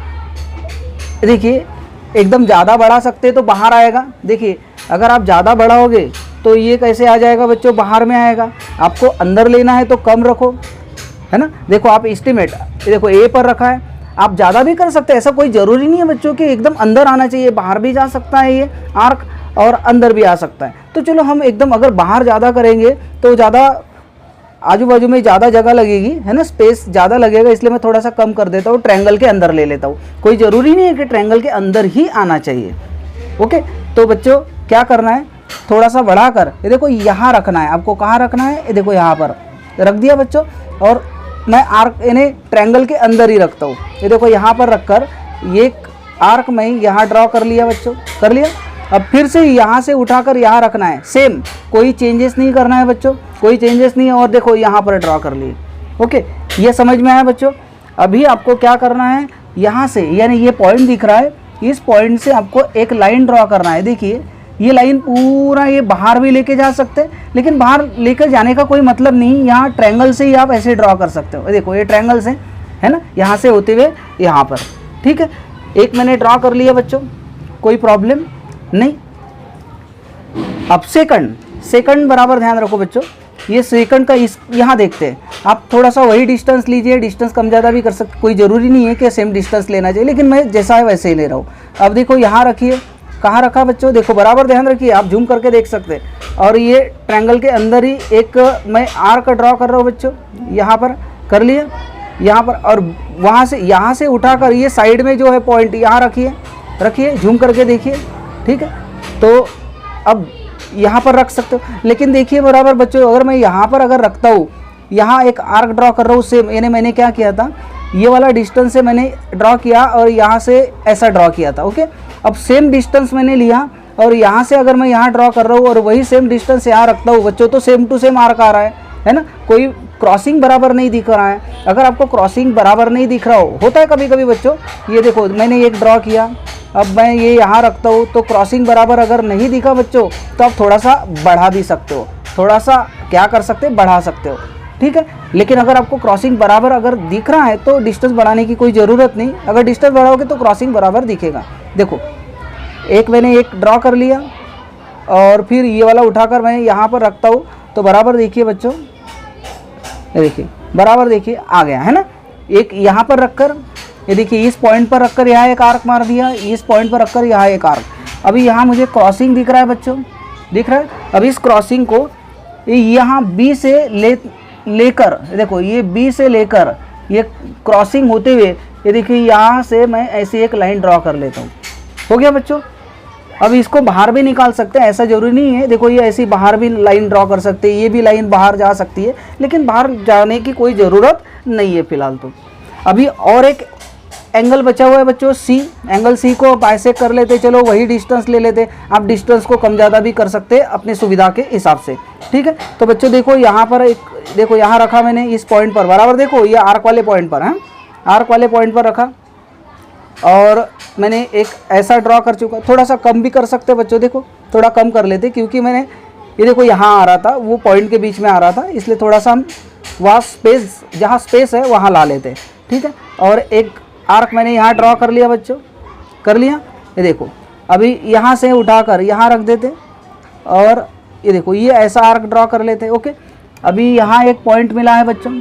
देखिए एकदम ज़्यादा बढ़ा सकते तो बाहर आएगा। देखिए अगर आप ज़्यादा बढ़ाओगे तो ये कैसे आ जाएगा बच्चों, बाहर में आएगा। आपको अंदर लेना है तो कम रखो, है ना। देखो आप एस्टीमेट, देखो ए पर रखा है, आप ज़्यादा भी कर सकते हैं, ऐसा कोई ज़रूरी नहीं है बच्चों कि एकदम अंदर आना चाहिए। बाहर भी जा सकता है ये आर्क, और अंदर भी आ सकता है। तो चलो हम एकदम, अगर बाहर ज़्यादा करेंगे तो ज़्यादा आजू बाजू में ज़्यादा जगह लगेगी, है ना, स्पेस ज़्यादा लगेगा, इसलिए मैं थोड़ा सा कम कर देता हूँ, ट्रायंगल के अंदर ले लेता हूँ। कोई ज़रूरी नहीं है कि ट्रायंगल के अंदर ही आना चाहिए। ओके, तो बच्चों क्या करना है, थोड़ा सा बढ़ाकर, ये देखो यहाँ रखना है। आपको कहाँ रखना है, ये देखो यहाँ पर रख दिया बच्चों। और मैं आर्क यानी ट्रायंगल के अंदर ही रखता हूँ। ये देखो यहाँ पर रखकर ये आर्क मैं यहाँ ड्रॉ कर लिया बच्चों, कर लिया। अब फिर से यहाँ से उठाकर यहाँ रखना है, सेम, कोई चेंजेस नहीं करना है बच्चों, कोई चेंजेस नहीं है। और देखो यहाँ पर ड्रॉ कर लिए। ओके, ये समझ में आया बच्चों। अभी आपको क्या करना है, यहाँ से यानी ये पॉइंट दिख रहा है, इस पॉइंट से आपको एक लाइन ड्रॉ करना है। देखिए ये लाइन पूरा ये बाहर भी लेके जा सकते हैं, लेकिन बाहर लेकर जाने का कोई मतलब नहीं, यहाँ ट्रायंगल से ही आप ऐसे ड्रॉ कर सकते हो। देखो ये ट्रायंगल से है ना, यहाँ से होते हुए यहाँ पर। ठीक है, एक मैंने ड्रॉ कर लिया बच्चों, कोई प्रॉब्लम नहीं। अब सेकंड बराबर ध्यान रखो बच्चों, ये सेकंड का इस यहाँ देखते हैं। आप थोड़ा सा वही डिस्टेंस लीजिए, डिस्टेंस कम ज़्यादा भी कर सकते, कोई ज़रूरी नहीं है कि सेम डिस्टेंस लेना चाहिए, लेकिन मैं जैसा है वैसे ही ले रहा हूँ। अब देखो यहाँ रखिए, कहाँ रखा बच्चों, देखो बराबर ध्यान रखिए, आप जूम करके देख सकते हैं। और ये ट्रायंगल के अंदर ही एक मैं आर्क ड्रॉ कर रहा हूँ बच्चों, यहाँ पर कर लिया, यहाँ पर। और वहाँ से यहाँ से उठाकर ये साइड में जो है पॉइंट यहाँ रखिए, जूम करके देखिए। ठीक है, तो अब यहाँ पर रख सकते हो, लेकिन देखिए बराबर बच्चों, अगर मैं यहाँ पर अगर रखता हूँ, यहाँ एक आर्क ड्रॉ कर रहा हूँ सेम, यानी मैंने क्या किया था, ये वाला डिस्टेंस से मैंने ड्रॉ किया और यहाँ से ऐसा ड्रॉ किया था। ओके, अब सेम डिस्टेंस मैंने लिया और यहाँ से अगर मैं यहाँ ड्रॉ कर रहा हूँ और वही सेम डिस्टेंस यहाँ रखता हूँ बच्चों, तो सेम टू सेम आर्क आ रहा है ना, कोई क्रॉसिंग बराबर नहीं दिख रहा है। अगर आपको क्रॉसिंग बराबर नहीं दिख रहा होता है कभी कभी बच्चों, ये देखो मैंने एक ड्रॉ किया, अब मैं ये यहाँ रखता हूँ, तो क्रॉसिंग बराबर अगर नहीं दिखा बच्चों, तो आप थोड़ा सा बढ़ा भी सकते हो, थोड़ा सा क्या कर सकते हैं, बढ़ा सकते हो। ठीक है, लेकिन अगर आपको क्रॉसिंग बराबर अगर दिख रहा है तो डिस्टेंस बढ़ाने की कोई ज़रूरत नहीं, अगर डिस्टेंस बढ़ाओगे तो क्रॉसिंग बराबर दिखेगा। देखो मैंने एक ड्रॉ कर लिया और फिर ये वाला उठाकर मैं यहाँ पर रखता हूँ, तो बराबर देखिए बच्चों, देखिए बराबर देखिए आ गया है ना। एक यहाँ पर रखकर, ये देखिए इस पॉइंट पर रखकर यहाँ एक आर्क मार दिया, इस पॉइंट पर रखकर यहाँ एक आर्क। अभी यहाँ मुझे क्रॉसिंग दिख रहा है बच्चों, दिख रहा है। अब इस क्रॉसिंग को यहाँ बी से लेकर देखो, ये बी से लेकर ये क्रॉसिंग होते हुए, ये देखिए यहाँ से मैं ऐसी एक लाइन ड्रॉ कर लेता हूँ। हो गया बच्चों। अब इसको बाहर भी निकाल सकते हैं, ऐसा जरूरी नहीं है। देखो ये ऐसी बाहर भी लाइन ड्रॉ कर सकते हैं, ये भी लाइन बाहर जा सकती है, लेकिन बाहर जाने की कोई ज़रूरत नहीं है फिलहाल। तो अभी और एक एंगल बचा हुआ है बच्चों, सी। एंगल सी को बाइसेक्ट कर लेते, चलो वही डिस्टेंस ले लेते। आप डिस्टेंस को कम ज़्यादा भी कर सकते हैं अपनी सुविधा के हिसाब से। ठीक है, तो बच्चों देखो यहाँ पर एक, देखो यहाँ रखा मैंने इस पॉइंट पर, बराबर देखो ये आर्क वाले पॉइंट पर है, आर्क वाले पॉइंट पर रखा और मैंने एक ऐसा ड्रॉ कर चुका। थोड़ा सा कम भी कर सकते बच्चों, देखो थोड़ा कम कर लेते, क्योंकि मैंने ये देखो यहाँ आ रहा था, वो पॉइंट के बीच में आ रहा था, इसलिए थोड़ा सा हम वहाँ स्पेस, जहाँ स्पेस है वहाँ ला लेते। ठीक है, और एक आर्क मैंने यहाँ ड्रॉ कर लिया बच्चों, कर लिया। ये देखो अभी यहाँ से उठाकर यहाँ रख देते और ये देखो ये ऐसा आर्क ड्रॉ कर लेते। ओके, अभी यहाँ एक पॉइंट मिला है बच्चों,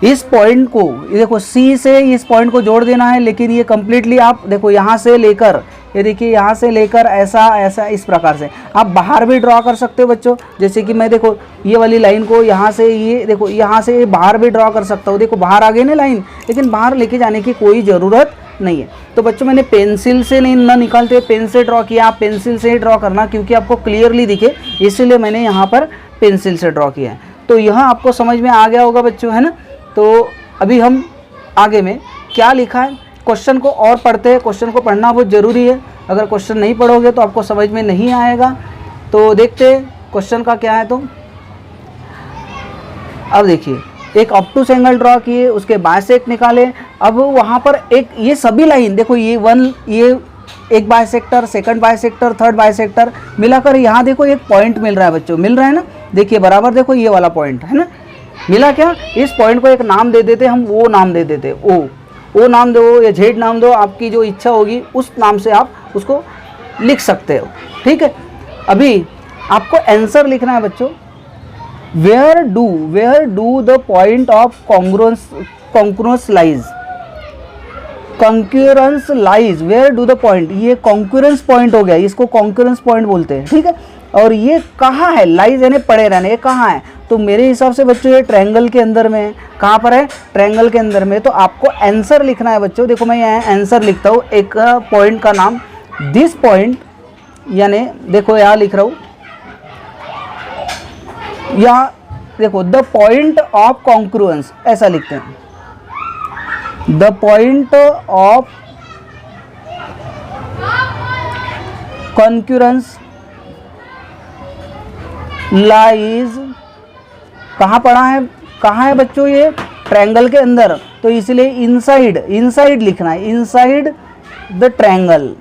इस पॉइंट को ये देखो सी से इस पॉइंट को जोड़ देना है, लेकिन ये कम्प्लीटली आप देखो यहाँ से लेकर, ये देखिए यहाँ से लेकर ऐसा ऐसा इस प्रकार से आप बाहर भी ड्रॉ कर सकते हो बच्चों। जैसे कि मैं देखो ये वाली लाइन को यहाँ से, ये देखो यहाँ से बाहर भी ड्रॉ कर सकता हूँ। देखो बाहर आ गई ना लाइन, लेकिन बाहर लेके जाने की कोई ज़रूरत नहीं है। तो बच्चों मैंने पेंसिल से नहीं ना निकालते, पेन से ड्रॉ किया। आप पेंसिल से ही ड्रॉ करना, क्योंकि आपको क्लियरली दिखे, इसीलिए मैंने यहाँ पर पेंसिल से ड्रॉ किया है। तो यह आपको समझ में आ गया होगा बच्चों, है ना। तो अभी हम आगे में क्या लिखा है, क्वेश्चन को और पढ़ते हैं। क्वेश्चन को पढ़ना बहुत ज़रूरी है, अगर क्वेश्चन नहीं पढ़ोगे तो आपको समझ में नहीं आएगा। तो देखते हैं क्वेश्चन का क्या है। तो अब देखिए एक ऑब्टूस एंगल ड्रॉ किए, उसके बाइसेक्ट निकाले। अब वहाँ पर एक ये सभी लाइन देखो, ये एक bisector, second bisector, third bisector मिलाकर यहाँ देखो एक पॉइंट मिल रहा है बच्चों, मिल रहा है ना। देखिए बराबर देखो ये वाला पॉइंट है ना, मिला क्या। इस पॉइंट को एक नाम दे देते हम, वो नाम दे देते, ओ नाम दो या जेड नाम दो, आपकी जो इच्छा होगी उस नाम से आप उसको लिख सकते हो। ठीक है, अभी आपको आंसर लिखना है बच्चों। Where do the point of congruence lies, concurrence lies, where do the point, ये कॉन्क्यूरेंस पॉइंट हो गया, इसको कॉन्क्यूरेंस पॉइंट बोलते हैं। ठीक है, और ये कहाँ है, लाइज यानी पड़े रहने, ये कहाँ है। तो मेरे हिसाब से बच्चों ये ट्रायंगल के अंदर में है। कहाँ पर है, ट्रायंगल के अंदर में। तो आपको आंसर लिखना है बच्चों। देखो मैं यहाँ आंसर लिखता हूँ, एक पॉइंट का नाम, दिस पॉइंट, यानी देखो यहाँ लिख रहा हूँ, यहाँ देखो द पॉइंट ऑफ कॉन्क्रुएंस, ऐसा लिखते हैं, द पॉइंट ऑफ कॉन्क्यूरेंस लाइज कहाँ पड़ा है, कहाँ है बच्चों, ये ट्रायंगल के अंदर, तो इसलिए इनसाइड, इनसाइड लिखना है, inside the triangle,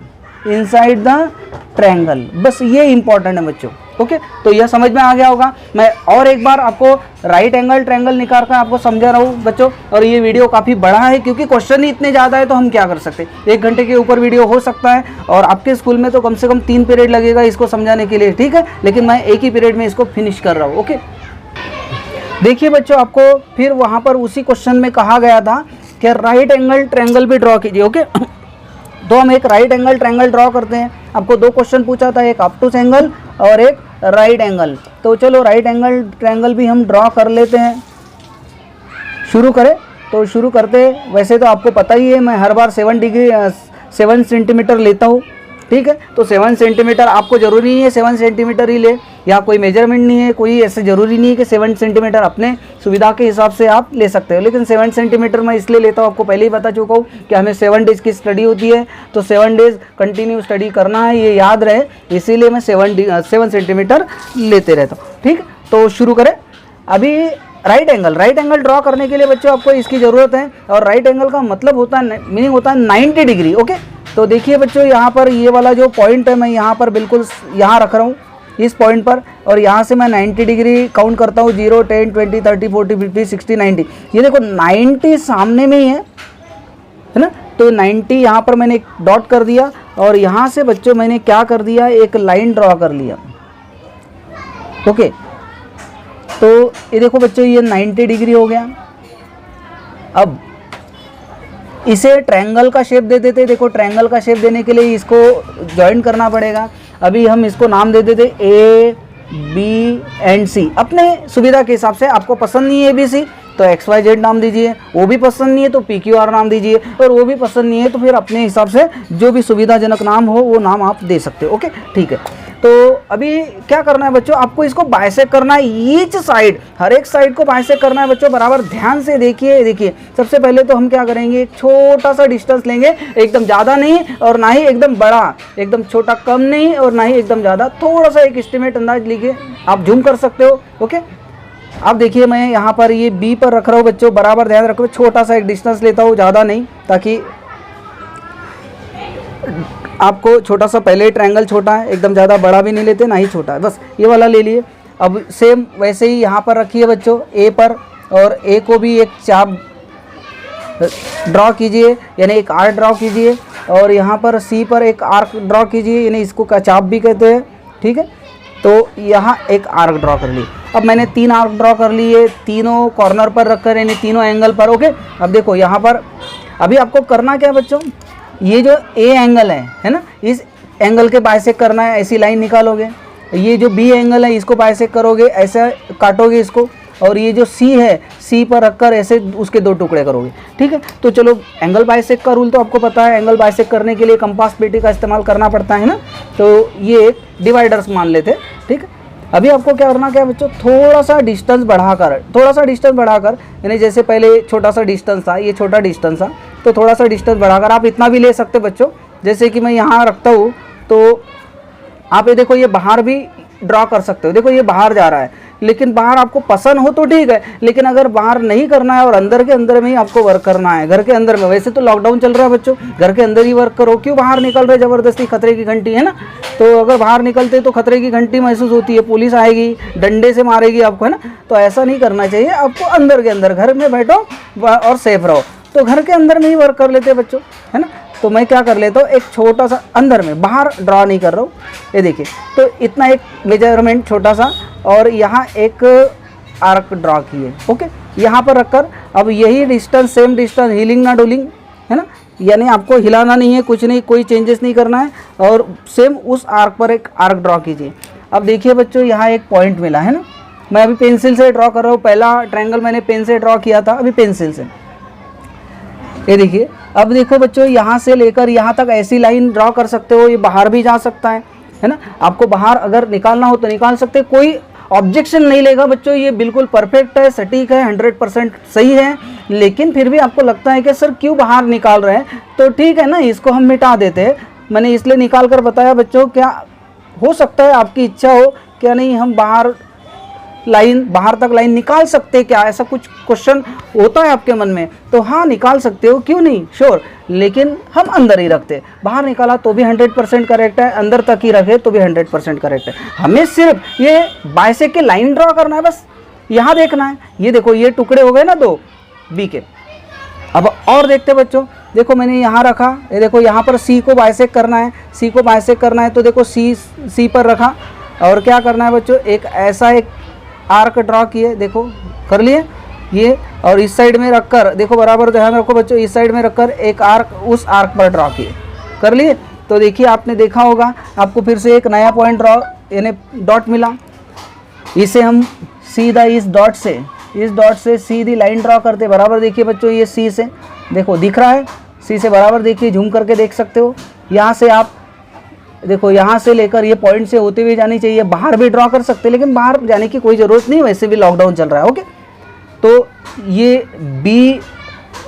inside the triangle, बस ये इंपॉर्टेंट है बच्चों। ओके, तो यह समझ में आ गया होगा। मैं और एक बार आपको राइट एंगल ट्रायंगल निकाल कर आपको समझा रहा हूँ बच्चों। और ये वीडियो काफ़ी बड़ा है क्योंकि क्वेश्चन ही इतने ज़्यादा है, तो हम क्या कर सकते हैं, 1 घंटे के ऊपर वीडियो हो सकता है और आपके स्कूल में तो कम से कम 3 पीरियड लगेगा इसको समझाने के लिए, ठीक है, लेकिन मैं एक ही पीरियड में इसको फिनिश कर रहा हूँ। ओके, देखिए बच्चों, आपको फिर वहाँ पर उसी क्वेश्चन में कहा गया था कि राइट एंगल ट्रायंगल भी ड्रॉ कीजिए। ओके, तो हम एक राइट एंगल ट्रायंगल ड्रॉ करते हैं। आपको 2 क्वेश्चन पूछा था, एक ऑब्टूस एंगल और एक राइट एंगल। तो चलो राइट एंगल ट्रायंगल भी हम ड्रॉ कर लेते हैं। शुरू करें, तो शुरू करते हैं। वैसे तो आपको पता ही है मैं हर बार 7 सेंटीमीटर लेता हूँ, ठीक है। तो 7 सेंटीमीटर आपको ज़रूरी नहीं है 7 सेंटीमीटर ही ले, यहाँ कोई मेजरमेंट नहीं है, कोई ऐसे ज़रूरी नहीं है कि 7 सेंटीमीटर, अपने सुविधा के हिसाब से आप ले सकते हो। लेकिन 7 सेंटीमीटर मैं इसलिए लेता हूँ, आपको पहले ही बता चुका हूँ कि हमें 7 डेज़ की स्टडी होती है, तो 7 डेज़ कंटिन्यू स्टडी करना है, ये याद रहे, इसीलिए मैं 7 सेंटीमीटर लेते रहता हूँ, ठीक। तो शुरू करें। अभी राइट एंगल ड्रॉ करने के लिए बच्चों आपको इसकी ज़रूरत है, और राइट एंगल का मतलब होता है, मीनिंग होता है 90 डिग्री। ओके, तो देखिए बच्चों, यहाँ पर ये वाला जो पॉइंट है, मैं यहाँ पर बिल्कुल यहाँ रख रहा हूँ इस पॉइंट पर, और यहाँ से मैं 90 डिग्री काउंट करता हूँ, 0, 10, 20, 30, 40, 50, 60, 90। ये देखो 90 सामने में ही है ना, तो 90 यहाँ पर मैंने एक डॉट कर दिया, और यहाँ से बच्चों मैंने क्या कर दिया, एक लाइन ड्रॉ कर लिया। ओके, तो ये देखो बच्चों, ये 90 डिग्री हो गया। अब इसे ट्रायंगल का शेप दे देते। देखो ट्रायंगल का शेप देने के लिए इसको ज्वाइन करना पड़ेगा। अभी हम इसको नाम दे देते A, B एंड C, अपने सुविधा के हिसाब से। आपको पसंद नहीं है ABC तो XYZ नाम दीजिए, वो भी पसंद नहीं है तो PQR नाम दीजिए, और वो भी पसंद नहीं है तो फिर अपने हिसाब से जो भी सुविधाजनक नाम हो वो नाम आप दे सकते हो। ओके, ठीक है। तो अभी क्या करना है बच्चों, आपको इसको बाइसेक्ट करना है, ईच साइड, हर एक साइड को बाइसेक्ट करना है बच्चों। बराबर ध्यान से देखिए। देखिए सबसे पहले तो हम क्या करेंगे, एक छोटा सा डिस्टेंस लेंगे, एकदम ज़्यादा नहीं और ना ही एकदम बड़ा, एकदम छोटा कम नहीं और ना ही एकदम ज़्यादा, थोड़ा सा एक एस्टिमेट अंदाज लीजिए, आप जूम कर सकते हो। ओके, अब देखिए मैं यहाँ पर ये B पर रख रहा हूँ बच्चों, बराबर ध्यान रखो, छोटा सा एक डिस्टेंस लेता हूँ, ज़्यादा नहीं, ताकि आपको छोटा सा, पहले ट्रायंगल छोटा है, एकदम ज़्यादा बड़ा भी नहीं लेते ना ही छोटा है, बस ये वाला ले लिए। अब सेम वैसे ही यहाँ पर रखिए बच्चों A पर, और A को भी एक चाप ड्रॉ कीजिए, यानी एक आर्क ड्रॉ कीजिए, और यहाँ पर C पर एक आर्क ड्रॉ कीजिए, यानी इसको का चाप भी कहते हैं, ठीक है। तो यहाँ एक आर्क ड्रॉ कर ली। अब मैंने 3 आर्क ड्रॉ कर लिए, तीनों कॉर्नर पर रखकर, यानी तीनों एंगल पर। ओके, अब देखो यहाँ पर अभी आपको करना क्या है बच्चों, ये जो A एंगल है ना, इस एंगल के बाइसेक्ट करना है, ऐसी लाइन निकालोगे। ये जो B एंगल है इसको बाइसेक्ट करोगे, ऐसा काटोगे इसको, और ये जो C है, C पर रखकर ऐसे उसके 2 टुकड़े करोगे, ठीक है। तो चलो एंगल बाइसेक्ट का रूल तो आपको पता है, एंगल बाइसेक्ट करने के लिए कंपास पेटी का इस्तेमाल करना पड़ता है ना, तो ये एक डिवाइडर्स मान लेते, ठीक है। अभी आपको क्या करना क्या बच्चों, थोड़ा सा डिस्टेंस बढ़ाकर, यानी जैसे पहले छोटा सा डिस्टेंस था, ये छोटा डिस्टेंस था, तो थोड़ा सा डिस्टेंस बढ़ाकर आप इतना भी ले सकते बच्चों। जैसे कि मैं यहाँ रखता हूँ, तो आप ये देखो, ये बाहर भी ड्रॉ कर सकते हो। देखो ये बाहर जा रहा है, लेकिन बाहर आपको पसंद हो तो ठीक है, लेकिन अगर बाहर नहीं करना है और अंदर के अंदर में ही आपको वर्क करना है, घर के अंदर में, वैसे तो लॉकडाउन चल रहा है बच्चों, घर के अंदर ही वर्क करो, क्यों बाहर निकल रहे ज़बरदस्ती, खतरे की घंटी है ना। तो अगर बाहर निकलते तो खतरे की घंटी महसूस होती है, पुलिस आएगी, डंडे से मारेगी आपको, है ना। तो ऐसा नहीं करना चाहिए, आपको अंदर के अंदर, घर में बैठो और सेफ रहो। तो घर के अंदर में ही वर्क कर लेते बच्चों, है ना। तो मैं क्या कर लेता हूँ, एक छोटा सा अंदर में, बाहर ड्रॉ नहीं कर रहा हूँ, ये देखिए। तो इतना एक मेजरमेंट छोटा सा, और यहाँ एक आर्क ड्रॉ किए। ओके, यहाँ पर रखकर अब यही डिस्टेंस, सेम डिस्टेंस, हीलिंग ना डूलिंग, है ना, यानी आपको हिलाना नहीं है, कुछ नहीं, कोई चेंजेस नहीं करना है, और सेम उस आर्क पर एक आर्क ड्रॉ कीजिए। अब देखिए बच्चों, यहाँ एक पॉइंट मिला है ना, मैं अभी पेंसिल से ड्रॉ कर रहा हूँ, पहला ट्रायंगल मैंने पेन से ड्रॉ किया था, अभी पेंसिल से, ये देखिए। अब देखो बच्चों, यहाँ से लेकर यहाँ तक ऐसी लाइन ड्रॉ कर सकते हो, ये बाहर भी जा सकता है ना। आपको बाहर अगर निकालना हो तो निकाल सकते हो, कोई ऑब्जेक्शन नहीं लेगा बच्चों, ये बिल्कुल परफेक्ट है, सटीक है, 100% सही है। लेकिन फिर भी आपको लगता है कि सर क्यों बाहर निकाल रहे हैं, तो ठीक है ना, इसको हम मिटा देते हैं, मैंने इसलिए निकाल कर बताया बच्चों, क्या हो सकता है आपकी इच्छा हो क्या नहीं हम बाहर तक लाइन निकाल सकते क्या, ऐसा कुछ क्वेश्चन होता है आपके मन में, तो हाँ निकाल सकते हो, क्यों नहीं, श्योर, लेकिन हम अंदर ही रखते, बाहर निकाला तो भी 100% करेक्ट है, अंदर तक ही रखे तो भी 100% करेक्ट है। हमें सिर्फ ये बाइसेक्ट की लाइन ड्रॉ करना है, बस यहाँ देखना है। ये देखो ये टुकड़े हो गए ना दो बी के। अब और देखते बच्चों, देखो मैंने यहाँ रखा, ये देखो यहाँ पर सी को बाइसेक्ट करना है, सी को बाइसेक्ट करना है, तो देखो सी पर रखा, और क्या करना है बच्चों, एक ऐसा एक आर्क ड्रॉ किए, देखो कर लिए ये, और इस साइड में रखकर देखो बराबर ध्यान रखो बच्चों, इस साइड में रखकर एक आर्क उस आर्क पर ड्रॉ किए, कर लिए। तो देखिए आपने देखा होगा आपको फिर से एक नया पॉइंट ड्रॉ यानी डॉट मिला, इसे हम सीधा इस डॉट से सीधी लाइन ड्रॉ करते, बराबर देखिए बच्चों ये सी से देखो दिख रहा है, सी से बराबर देखिए, झूम करके देख सकते हो। यहाँ से आप देखो, यहाँ से लेकर ये पॉइंट से होते हुए जानी चाहिए, बाहर भी ड्रॉ कर सकते हैं लेकिन बाहर जाने की कोई ज़रूरत नहीं, वैसे भी लॉकडाउन चल रहा है। ओके, तो ये बी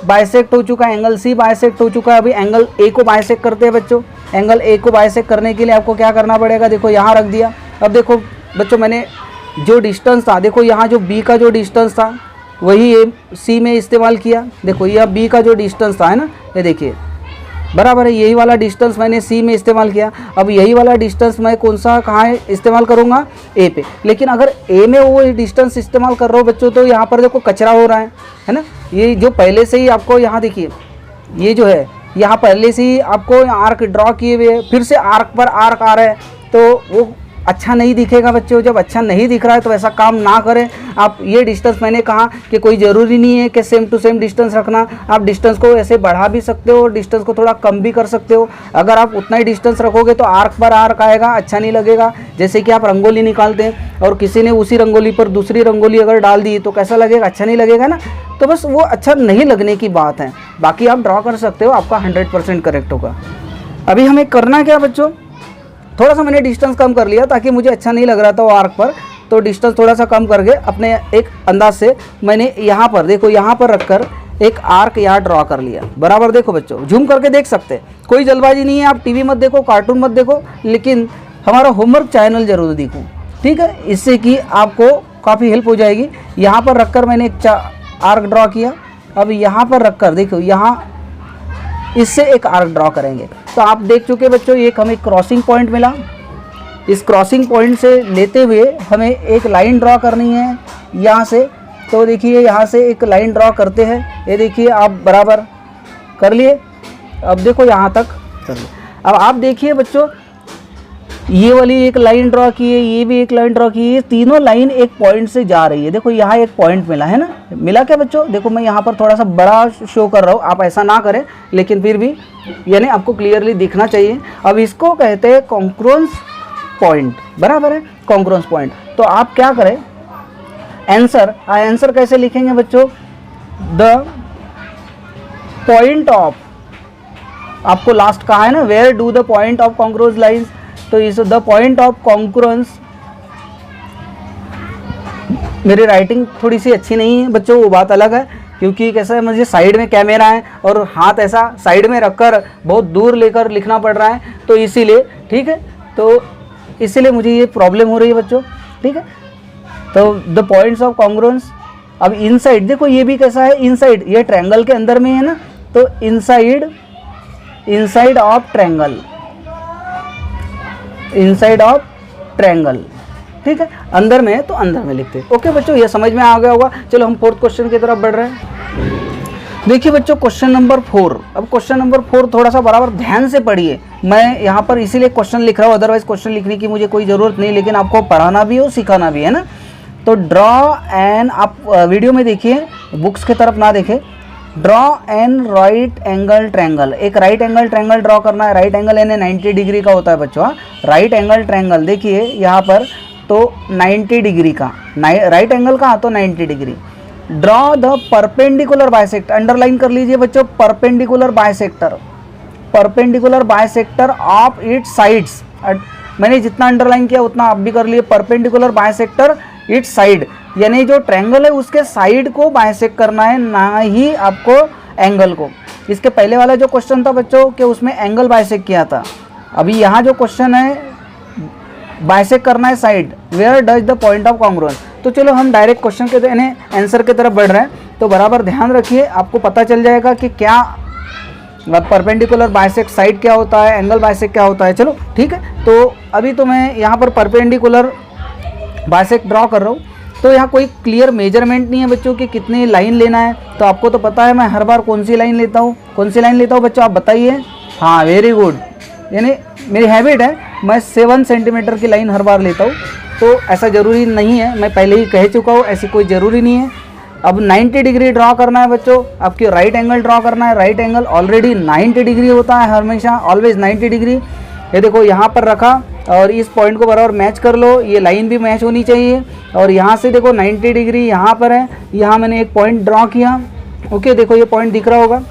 बाइसेक्ट हो चुका है, एंगल सी बाइसेक्ट हो चुका है। अभी एंगल ए को बाइसेक्ट करते हैं बच्चों। एंगल ए को बाइसेक्ट करने के लिए आपको क्या करना पड़ेगा, देखो यहाँ रख दिया। अब देखो बच्चों मैंने जो डिस्टेंस था, देखो यहाँ जो बी का जो डिस्टेंस था वही ए सी में इस्तेमाल किया। देखो यह बी का जो डिस्टेंस था है ना, ये देखिए बराबर है, यही वाला डिस्टेंस मैंने सी में इस्तेमाल किया। अब यही वाला डिस्टेंस मैं कौन सा कहाँ इस्तेमाल करूँगा, ए पे। लेकिन अगर ए में वो डिस्टेंस इस्तेमाल कर रहा हो बच्चों, तो यहाँ पर देखो कचरा हो रहा है ना। ये जो पहले से ही आपको यहाँ देखिए, ये जो है यहाँ पहले से ही आपको आर्क ड्रॉ किए हुए, फिर से आर्क पर आर्क आ रहा है, तो वो अच्छा नहीं दिखेगा बच्चों। जब अच्छा नहीं दिख रहा है तो ऐसा काम ना करें आप। ये डिस्टेंस मैंने कहा कि कोई ज़रूरी नहीं है कि सेम टू सेम डिस्टेंस रखना, आप डिस्टेंस को ऐसे बढ़ा भी सकते हो और डिस्टेंस को थोड़ा कम भी कर सकते हो। अगर आप उतना ही डिस्टेंस रखोगे तो आर्क पर आर्क आएगा, अच्छा नहीं लगेगा। जैसे कि आप रंगोली निकालते हैं और किसी ने उसी रंगोली पर दूसरी रंगोली अगर डाल दी तो कैसा लगेगा, अच्छा नहीं लगेगा ना। तो बस वो अच्छा नहीं लगने की बात है, बाकी आप ड्रॉ कर सकते हो, आपका 100% करेक्ट होगा। अभी हमें करना क्या बच्चों, थोड़ा सा मैंने डिस्टेंस कम कर लिया ताकि मुझे अच्छा नहीं लग रहा था वो आर्क पर, तो डिस्टेंस थोड़ा सा कम करके अपने एक अंदाज से मैंने यहाँ पर देखो, यहाँ पर रखकर एक आर्क यहाँ ड्रॉ कर लिया। बराबर देखो बच्चों, झूम करके देख सकते हैं, कोई जल्दबाजी नहीं है। आप टीवी मत देखो, कार्टून मत देखो, लेकिन हमारा होमवर्क चैनल जरूर देखो, ठीक है, इससे कि आपको काफ़ी हेल्प हो जाएगी। यहाँ पर रखकर मैंने एक आर्क ड्रॉ किया। अब यहाँ पर रखकर देखो, यहाँ इससे एक आर्क ड्रॉ करेंगे। तो आप देख चुके बच्चों, एक हमें क्रॉसिंग पॉइंट मिला। इस क्रॉसिंग पॉइंट से लेते हुए हमें एक लाइन ड्रॉ करनी है यहाँ से। तो देखिए यहाँ से एक लाइन ड्रॉ करते हैं, ये देखिए आप बराबर कर लिए। अब देखो यहाँ तक कर लिए। अब आप देखिए बच्चों, ये वाली एक लाइन ड्रॉ की है, ये भी एक लाइन ड्रॉ की है, तीनों लाइन एक पॉइंट से जा रही है। देखो यहाँ एक पॉइंट मिला है ना, मिला क्या बच्चों, देखो मैं यहाँ पर थोड़ा सा बड़ा शो कर रहा हूँ, आप ऐसा ना करें, लेकिन फिर भी यानी आपको क्लियरली दिखना चाहिए। अब इसको कहते हैं कॉन्ग्रुएंस पॉइंट, बराबर है, कॉन्ग्रुएंस पॉइंट। तो आप क्या करें, आंसर कैसे लिखेंगे बच्चों, द पॉइंट ऑफ, आपको लास्ट कहा है ना, where do the point of congruence lines, तो is the point of congruence, मेरी राइटिंग थोड़ी सी अच्छी नहीं है बच्चों, वो बात अलग है, क्योंकि कैसा है मुझे साइड में कैमरा है और हाथ ऐसा साइड में रखकर बहुत दूर लेकर लिखना पड़ रहा है, तो इसीलिए, ठीक है, तो इसीलिए मुझे ये प्रॉब्लम हो रही है बच्चों, ठीक है। तो द पॉइंट्स ऑफ कॉन्ग्रुएंस, अब इनसाइड देखो ये भी कैसा है, इनसाइड, ये ट्रायंगल के अंदर में है ना, तो inside of triangle, inside of triangle, ठीक है, अंदर में है तो अंदर में लिखते हैं। ओके बच्चों, ये समझ में आ गया होगा। चलो हम फोर्थ क्वेश्चन की तरफ बढ़ रहे हैं। देखिए बच्चों क्वेश्चन नंबर 4। अब क्वेश्चन नंबर 4 थोड़ा सा बराबर ध्यान से पढ़िए। मैं यहाँ पर इसीलिए क्वेश्चन लिख रहा हूँ, अदरवाइज क्वेश्चन लिखने की मुझे कोई ज़रूरत नहीं, लेकिन आपको पढ़ाना भी हो, सिखाना भी है ना। तो ड्रॉ एन, आप वीडियो में देखिए, बुक्स की तरफ ना देखें। Draw an right angle triangle, एक राइट एंगल ट्रायंगल ड्रॉ करना है। राइट एंगल यानी 90 डिग्री का होता है बच्चों। राइट एंगल ट्रायंगल देखिए यहाँ पर तो 90 डिग्री का, राइट एंगल का, तो 90 degree. Draw the perpendicular bisector, underline कर लीजिए बच्चों, perpendicular bisector, perpendicular bisector of its sides. मैंने जितना अंडरलाइन किया उतना आप भी कर लिए। परपेंडिकुलर बाइसेक्टर इट्स साइड, यानी जो ट्रायंगल है उसके साइड को बाइसेक्ट करना है, ना ही आपको एंगल को। इसके पहले वाला जो क्वेश्चन था बच्चों कि उसमें एंगल बाइसेक्ट किया था, अभी यहाँ जो क्वेश्चन है बाइसेक्ट करना है side, where does the point of congruence. तो चलो हम डायरेक्ट क्वेश्चन के आंसर की तरफ बढ़ रहे हैं, तो बराबर ध्यान रखिए, आपको पता चल जाएगा कि क्या परपेंडिकुलर बाइसेक्ट साइड क्या होता है, एंगल बाइसेक्ट क्या होता है। चलो ठीक है, तो अभी तो मैं यहाँ पर परपेंडिकुलर बाइसेक्ट ड्रॉ कर रहा हूँ। तो यहाँ कोई क्लियर मेजरमेंट नहीं है बच्चों कि कितनी लाइन लेना है, तो आपको तो पता है मैं हर बार कौन सी लाइन लेता हूँ, कौन सी लाइन लेता हूँ बच्चों, आप बताइए। हाँ वेरी गुड, यानी मेरी हैबिट है मैं 7 सेंटीमीटर की लाइन हर बार लेता हूँ। तो ऐसा ज़रूरी नहीं है, मैं पहले ही कह चुका हूँ, ऐसी कोई ज़रूरी नहीं है। अब 90 डिग्री ड्रॉ करना है बच्चों, आपकी राइट एंगल ड्रॉ करना है। राइट एंगल ऑलरेडी 90 डिग्री होता है हमेशा, ऑलवेज 90 डिग्री। ये देखो यहाँ पर रखा और इस पॉइंट को बराबर मैच कर लो, ये लाइन भी मैच होनी चाहिए। और यहाँ से देखो 90 डिग्री यहाँ पर है, यहाँ मैंने एक पॉइंट ड्रॉ किया। ओके, देखो ये पॉइंट दिख रहा होगा,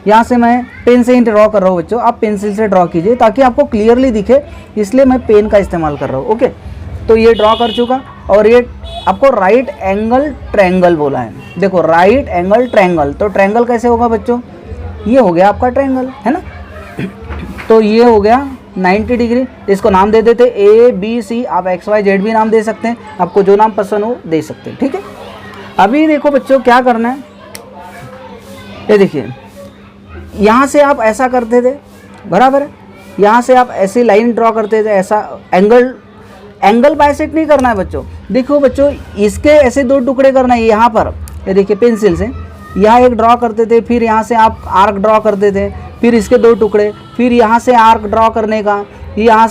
यहाँ से मैं पेन से ही ड्रॉ कर रहा हूँ बच्चों, आप पेंसिल से ड्रॉ कीजिए ताकि आपको क्लियरली दिखे, इसलिए मैं पेन का इस्तेमाल कर रहा हूँ। ओके, तो ये ड्रॉ कर चुका और ये आपको राइट एंगल ट्रायंगल बोला है। देखो राइट एंगल ट्रायंगल, तो ट्रायंगल कैसे होगा बच्चों, ये हो गया आपका ट्रायंगल, है ना। तो ये हो गया 90 डिग्री, इसको नाम दे देते ABC, आप XYZ भी नाम दे सकते हैं, आपको जो नाम पसंद हो दे सकते हैं। ठीक है, अभी देखो बच्चों क्या करना है, ये देखिए यहाँ से आप ऐसा करते थे, बराबर है, यहाँ से आप ऐसी लाइन ड्रॉ करते थे, ऐसा एंगल बाइसेक्ट नहीं करना है बच्चों। देखो बच्चों इसके ऐसे 2 टुकड़े करना है, यहाँ पर ये देखिए पेंसिल से यहाँ एक ड्रॉ करते थे, फिर यहाँ से आप आर्क ड्रॉ करते थे, फिर इसके 2 टुकड़े, फिर यहाँ से आर्क ड्रॉ करने का, यहाँ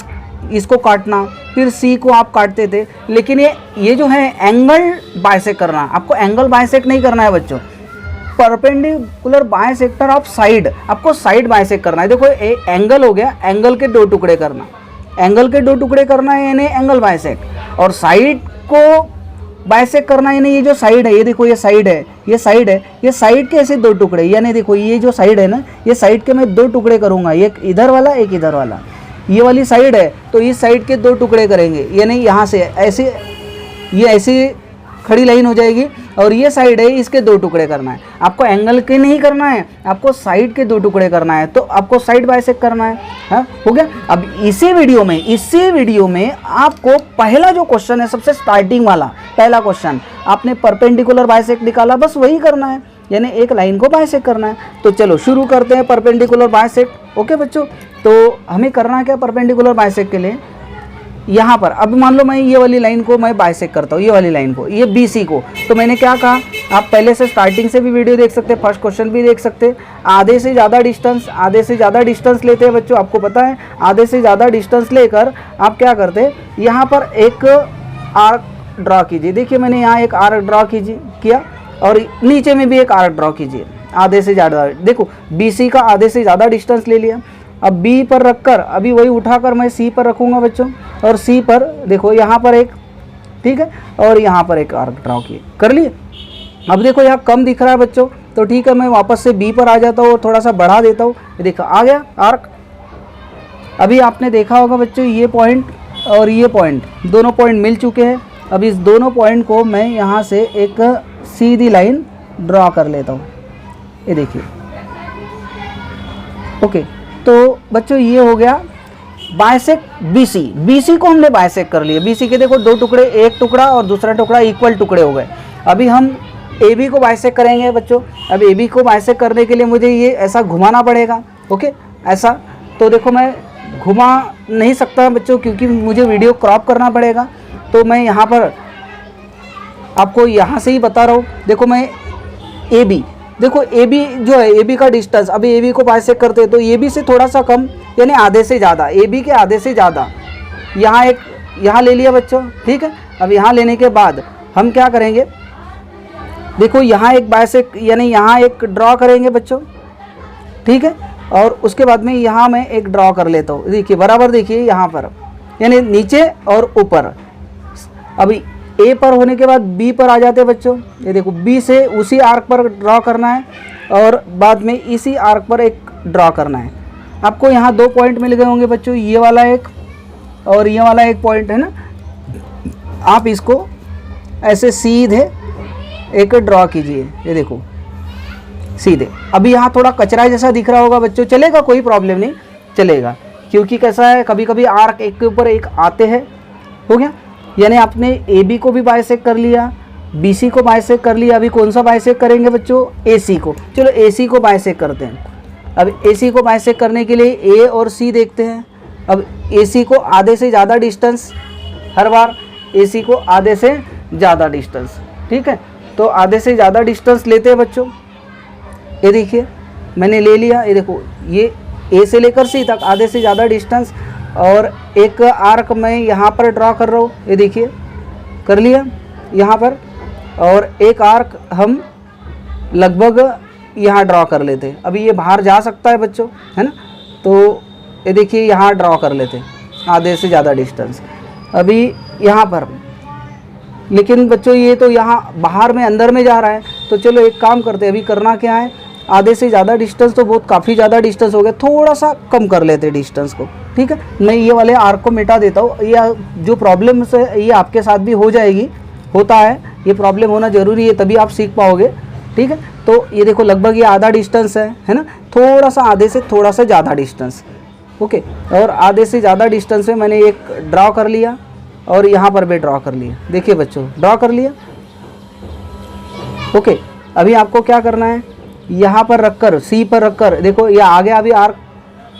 इसको काटना, फिर C को आप काटते थे। लेकिन ये जो है एंगल बाइसेक्ट करना, आपको एंगल बाइसेक्ट नहीं करना है बच्चों, परपेंडिकुलर बाइसेक्टर ऑफ साइड, आपको साइड बाइसेक्ट करना है। देखो एंगल हो गया, एंगल के 2 टुकड़े करना, एंगल के 2 टुकड़े करना है यानी एंगल बाइसेक्ट, और साइड को बाइसेक्ट करना है यानी ये जो साइड है, ये देखो ये साइड है, ये साइड है, ये साइड के ऐसे 2 टुकड़े, यानी देखो ये जो साइड है ना, ये साइड के मैं 2 टुकड़े करूंगा, एक इधर वाला एक इधर वाला। ये वाली साइड है तो इस साइड के 2 टुकड़े करेंगे, यानी यहाँ से ऐसे ये ऐसी खड़ी लाइन हो जाएगी, और ये साइड है इसके 2 टुकड़े करना है। आपको एंगल के नहीं करना है, आपको साइड के 2 टुकड़े करना है, तो आपको साइड बाइसेक्ट करना है। हाँ हो गया। अब इसी वीडियो में आपको पहला जो क्वेश्चन है, सबसे स्टार्टिंग वाला पहला क्वेश्चन, आपने परपेंडिकुलर बाइसेक्ट निकाला, बस वही करना है, यानी एक लाइन को बाइसेक्ट करना है। तो चलो शुरू करते हैं परपेंडिकुलर बाइसेक्ट। ओके बच्चों, तो हमें करना क्या परपेंडिकुलर बाइसेक्ट के लिए, यहाँ पर अब मान लो मैं ये वाली लाइन को मैं बाइसेक्ट करता हूँ, ये वाली लाइन को, ये BC को, तो मैंने क्या कहा, आप पहले से स्टार्टिंग से भी वीडियो देख सकते हैं, फर्स्ट क्वेश्चन भी देख सकते हैं। आधे से ज़्यादा डिस्टेंस लेते हैं बच्चों, आपको पता है आधे से ज़्यादा डिस्टेंस लेकर आप क्या करते हैं, यहाँ पर एक आर्क ड्रॉ कीजिए। देखिए मैंने यहाँ एक आर्क ड्रॉ किया, और नीचे में भी एक आर्क ड्रॉ कीजिए आधे से ज़्यादा। देखो BC का आधे से ज़्यादा डिस्टेंस ले लिया, अब B पर रखकर अभी वही उठाकर मैं C पर रखूँगा बच्चों, और C पर देखो यहाँ पर एक, ठीक है, और यहाँ पर एक आर्क ड्रॉ किए, कर लिए। अब देखो यहाँ कम दिख रहा है बच्चों, तो ठीक है मैं वापस से B पर आ जाता हूँ और थोड़ा सा बढ़ा देता हूँ, देखो आ गया आर्क। अभी आपने देखा होगा बच्चों ये पॉइंट और ये पॉइंट, दोनों पॉइंट मिल चुके हैं। अब इस दोनों पॉइंट को मैं यहाँ से एक सीधी लाइन ड्रॉ कर लेता हूँ, ये देखिए। ओके, तो बच्चों ये हो गया बाइसेक्ट BC को हमने बाइसेक्ट कर लिया। BC के देखो 2 टुकड़े, एक टुकड़ा और दूसरा टुकड़ा इक्वल टुकड़े हो गए। अभी हम AB को बाइसेक्ट करेंगे बच्चों। अब AB को बाइसेक्ट करने के लिए मुझे ये ऐसा घुमाना पड़ेगा। ओके, ऐसा, तो देखो मैं घुमा नहीं सकता बच्चों क्योंकि मुझे वीडियो क्रॉप करना पड़ेगा, तो मैं यहाँ पर आपको यहाँ से ही बता रहा हूँ। देखो मैं AB, देखो AB जो है, AB का डिस्टेंस, अभी AB को बाइसेक्ट करते हैं तो AB से थोड़ा सा कम, यानी आधे से ज़्यादा, AB के आधे से ज़्यादा, यहाँ एक यहाँ ले लिया बच्चों, ठीक है। अब यहाँ लेने के बाद हम क्या करेंगे, देखो यहाँ एक बाइसेक्ट यानी यहाँ एक ड्रॉ करेंगे बच्चों, ठीक है, और उसके बाद में यहाँ मैं एक ड्रॉ कर लेता हूँ। देखिए बराबर, देखिए यहाँ पर यानी नीचे और ऊपर। अभी A पर होने के बाद B पर आ जाते हैं बच्चों, ये देखो B से उसी आर्क पर ड्रॉ करना है और बाद में इसी आर्क पर एक ड्रॉ करना है। आपको यहाँ 2 पॉइंट मिल गए होंगे बच्चों, ये वाला एक और ये वाला एक पॉइंट है ना। आप इसको ऐसे सीधे एक ड्रॉ कीजिए, ये देखो सीधे। अभी यहाँ थोड़ा कचरा जैसा दिख रहा होगा बच्चों, चलेगा, कोई प्रॉब्लम नहीं, चलेगा। क्योंकि कैसा है, कभी कभी आर्क एक के ऊपर एक आते हैं। हो गया, यानी आपने ए बी को भी बाइसेक्ट कर लिया, बी सी को बाइसेक्ट कर लिया। अभी कौन सा बाइसेक्ट करेंगे बच्चों, ए सी को। चलो ए सी को बाइसेक्ट करते हैं। अब ए सी को बाइसेक्ट करने के लिए ए और सी देखते हैं। अब ए सी को आधे से ज़्यादा डिस्टेंस, हर बार ए सी को आधे से ज़्यादा डिस्टेंस, ठीक है। तो आधे से ज़्यादा डिस्टेंस लेते हैं बच्चों। ये देखिए मैंने ले लिया, ये देखो ये ए से लेकर सी तक आधे से ज़्यादा डिस्टेंस, और एक आर्क मैं यहाँ पर ड्रॉ कर रहा हूँ। ये देखिए कर लिया यहाँ पर, और एक आर्क हम लगभग यहाँ ड्रॉ कर लेते हैं। अभी ये बाहर जा सकता है बच्चों, है ना। तो ये देखिए यहाँ ड्रॉ कर लेते हैं आधे से ज़्यादा डिस्टेंस अभी यहाँ पर। लेकिन बच्चों ये तो यहाँ बाहर में अंदर में जा रहा है। तो चलो एक काम करते हैं, अभी करना क्या है, आधे से ज़्यादा डिस्टेंस तो बहुत काफ़ी ज़्यादा डिस्टेंस हो गया, थोड़ा सा कम कर लेते हैं डिस्टेंस को, ठीक है। मैं ये वाले आर्क को मिटा देता हूँ। ये जो प्रॉब्लम से ये आपके साथ भी हो जाएगी, होता है, ये प्रॉब्लम होना ज़रूरी है, तभी आप सीख पाओगे, ठीक है। तो ये देखो लगभग ये आधा डिस्टेंस है ना, थोड़ा सा आधे से थोड़ा सा ज़्यादा डिस्टेंस, ओके। और आधे से ज़्यादा डिस्टेंस में मैंने एक ड्रॉ कर लिया, और यहाँ पर भी ड्रॉ कर लिया। देखिए बच्चों ड्रॉ कर लिया, ओके। अभी आपको क्या करना है, यहाँ पर रखकर सी पर रखकर, देखो ये आ गया अभी आर्क,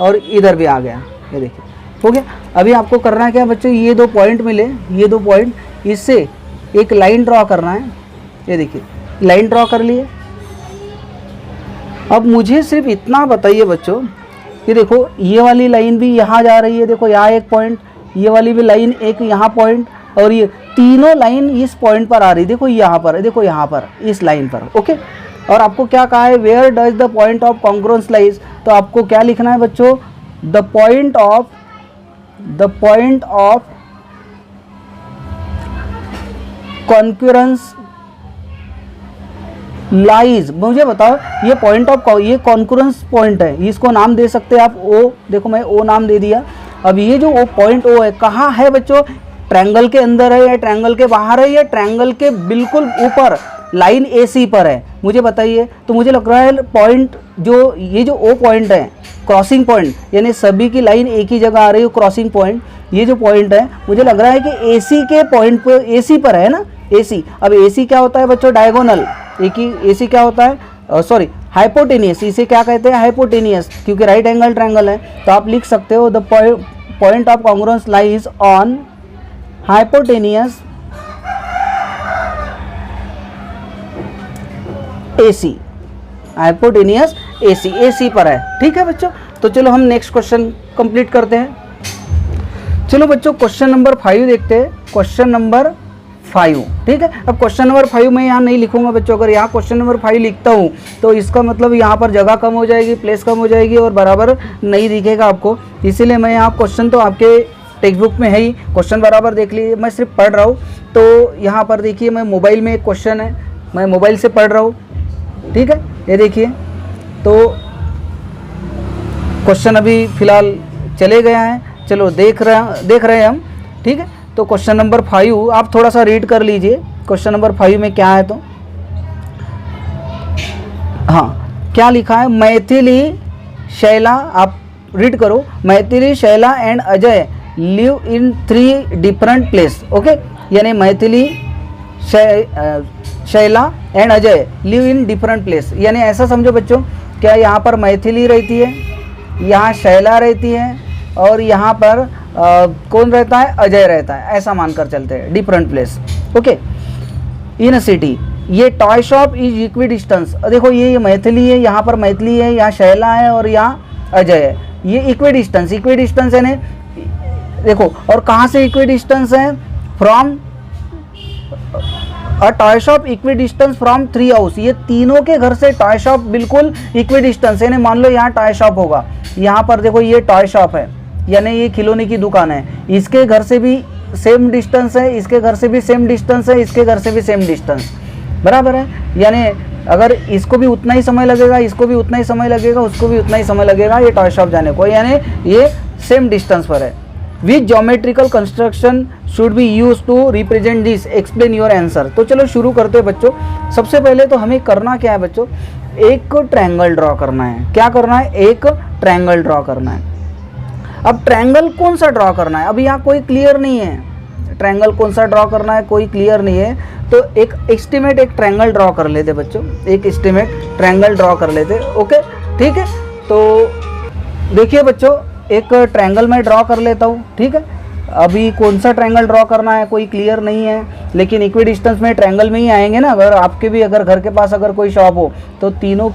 और इधर भी आ गया, ये देखिए हो गया। अभी आपको करना क्या है बच्चों, ये दो पॉइंट मिले, ये दो पॉइंट, इससे एक लाइन ड्रॉ करना है। ये देखिए लाइन ड्रॉ कर लिए। अब मुझे सिर्फ इतना बताइए बच्चों, ये देखो ये वाली लाइन भी यहाँ जा रही है, देखो यहाँ एक पॉइंट, ये वाली भी लाइन एक यहाँ पॉइंट, और ये तीनों लाइन इस पॉइंट पर आ रही, देखो यहाँ पर, देखो यहाँ पर इस लाइन पर, ओके। और आपको क्या कहा है, where does the point of congruence lies, तो आपको क्या लिखना है बच्चों, the point of concurrence lies. मुझे बताओ ये पॉइंट ऑफ, ये कॉन्करेंस पॉइंट है, इसको नाम दे सकते हैं आप ओ, देखो मैं ओ नाम दे दिया। अब ये जो ओ पॉइंट ओ है, कहाँ है बच्चों, ट्रायंगल के अंदर है या ट्रायंगल के बाहर है या ट्रायंगल के बिल्कुल ऊपर लाइन ए सी पर है, मुझे बताइए। तो मुझे लग रहा है पॉइंट जो ये जो ओ पॉइंट है, क्रॉसिंग पॉइंट, यानी सभी की लाइन एक ही जगह आ रही है, क्रॉसिंग पॉइंट, ये जो पॉइंट है मुझे लग रहा है कि ए सी के पॉइंट पर, ए सी पर है ना, ए सी। अब ए सी क्या होता है बच्चों, डायगोनल। एक ही ए सी क्या होता है, सॉरी हाइपोटेनियस, इसे क्या कहते हैं, हाइपोटेनियस, क्योंकि राइट एंगल ट्रायंगल है। तो आप लिख सकते हो the point of congruence lies on hypotenuse AC, hypotenuse AC पर है, ठीक है बच्चों। तो चलो हम नेक्स्ट क्वेश्चन कंप्लीट करते हैं। चलो बच्चों क्वेश्चन नंबर 5 देखते हैं, क्वेश्चन नंबर 5, ठीक है। अब क्वेश्चन नंबर 5 मैं यहाँ नहीं लिखूंगा बच्चों, अगर यहाँ क्वेश्चन नंबर 5 लिखता हूँ तो इसका मतलब यहाँ पर जगह कम हो जाएगी, प्लेस कम हो जाएगी, और बराबर नहीं दिखेगा आपको। इसीलिए मैं यहाँ क्वेश्चन तो आपके टेक्स्ट बुक में है ही, क्वेश्चन बराबर देख लीजिए, मैं सिर्फ पढ़ रहा हूँ। तो यहाँ पर देखिए मैं मोबाइल में एक क्वेश्चन है, मैं मोबाइल से पढ़ रहा हूँ, ठीक है। ये देखिए तो क्वेश्चन अभी फ़िलहाल चले गया है, चलो देख रहे हैं हम, ठीक है। तो क्वेश्चन नंबर 5 आप थोड़ा सा रीड कर लीजिए, क्वेश्चन नंबर 5 में क्या है। तो हाँ क्या लिखा है, मैथिली शैला, आप रीड करो, Maithili Shaila and Ajay live in 3 different place, okay. यानी Maithili Shaila and Ajay live in different place, यानी ऐसा समझो बच्चों, क्या यहाँ पर मैथिली रहती है, यहाँ शैला रहती है, और यहाँ पर कौन रहता है, अजय रहता है, ऐसा मानकर चलते हैं, different place, okay. In city, ये toy shop is equidistance, देखो ये मैथिली है, यहाँ पर मैथिली है, यहाँ शैला है, और यहाँ अजय है, ये इक्वी डिस्टेंस है ना, देखो। और कहाँ से इक्वी डिस्टेंस है, from a toy shop equi distance from 3 house, ये तीनों के घर से टॉय शॉप बिल्कुल इक्वी डिस्टेंस है। मान लो यहाँ टॉय शॉप होगा, यहाँ पर देखो ये टॉय शॉप है, यानी ये खिलौने की दुकान है, इसके घर से भी सेम डिस्टेंस है, इसके घर से भी सेम डिस्टेंस है, इसके घर से भी सेम डिस्टेंस, बराबर है। यानी अगर इसको भी उतना ही समय लगेगा, इसको भी उतना ही समय लगेगा, उसको भी उतना ही समय लगेगा ये टॉय शॉप जाने को, यानी ये सेम डिस्टेंस पर है। Which geometrical construction should be use to represent this, explain your answer. तो चलो शुरू करते हैं बच्चों। सबसे पहले तो हमें करना क्या है बच्चों, एक ट्रायंगल ड्रॉ करना है। क्या करना है, एक ट्रायंगल ड्रॉ करना है। अब ट्रायंगल कौन सा ड्रॉ करना है, अभी यहाँ कोई क्लियर नहीं है, ट्रायंगल कौन सा ड्रॉ करना है कोई क्लियर नहीं है। तो एक एस्टिमेट एक ट्रायंगल ड्रॉ कर लेते बच्चों, एक एस्टिमेट ट्रायंगल ड्रॉ कर लेते। ओके ठीक है, तो देखिए बच्चों एक ट्रायंगल मैं ड्रॉ कर लेता हूँ। ठीक है, अभी कौन सा ट्रायंगल ड्रॉ करना है कोई क्लियर नहीं है, लेकिन इक्वी डिस्टेंस में ट्रायंगल में ही आएंगे ना। अगर आपके भी अगर घर के पास अगर कोई शॉप हो तो तीनों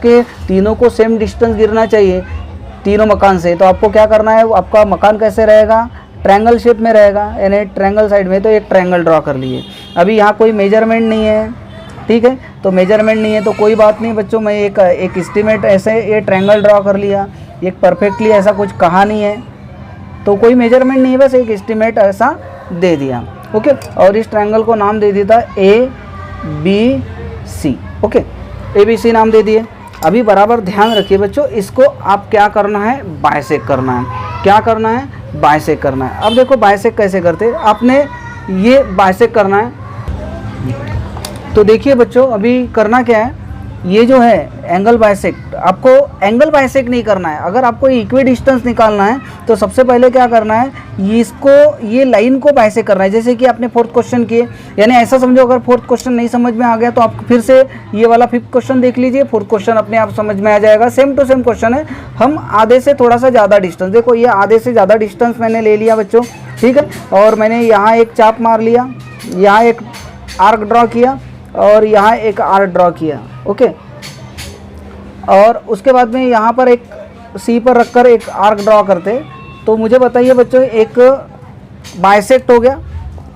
को सेम डिस्टेंस गिरना चाहिए तीनों मकान से। तो आपको क्या करना है, आपका मकान कैसे रहेगा, ट्रायंगल शेप में रहेगा, यानी ट्रायंगल साइड में। तो एक ट्रायंगल ड्रॉ कर लिए। अभी यहाँ कोई मेजरमेंट नहीं है, ठीक है, तो मेजरमेंट नहीं है तो कोई बात नहीं बच्चों, मैं एक एस्टिमेट ऐसे ये ट्रायंगल ड्रॉ कर लिया, एक परफेक्टली ऐसा कुछ कहा नहीं है, तो कोई मेजरमेंट नहीं है, बस एक एस्टिमेट ऐसा दे दिया। ओके, और इस ट्रायंगल को नाम दे दिया था ABC। ओके, ABC नाम दे दिए। अभी बराबर ध्यान रखिए बच्चों, इसको आप क्या करना है, बाइसेक करना है। क्या करना है, बाइसेक करना है। अब देखो बाइसेक कैसे करते हैं, आपने ये बाइसेक करना है। तो देखिए बच्चों अभी करना क्या है, ये जो है एंगल बाइसेक्ट, आपको एंगल बाइसेक्ट नहीं करना है। अगर आपको इक्वी डिस्टेंस निकालना है तो सबसे पहले क्या करना है, ये लाइन को बाइसेक्ट करना है। जैसे कि आपने फोर्थ क्वेश्चन किए, यानी ऐसा समझो अगर फोर्थ क्वेश्चन नहीं समझ में आ गया तो आप फिर से ये वाला फिफ्थ क्वेश्चन देख लीजिए, फोर्थ क्वेश्चन अपने आप समझ में आ जाएगा। सेम टू सेम क्वेश्चन है, हम आधे से थोड़ा सा ज़्यादा डिस्टेंस, देखो ये आधे से ज़्यादा डिस्टेंस मैंने ले लिया बच्चों। ठीक है, और मैंने यहाँ एक चाप मार लिया, यहाँ एक आर्क ड्रॉ किया और यहाँ एक आर्क ड्रॉ किया। ओके, और उसके बाद में यहाँ पर एक सी पर रखकर एक आर्क ड्रॉ करते, तो मुझे बताइए बच्चों एक बाइसेक्ट हो गया।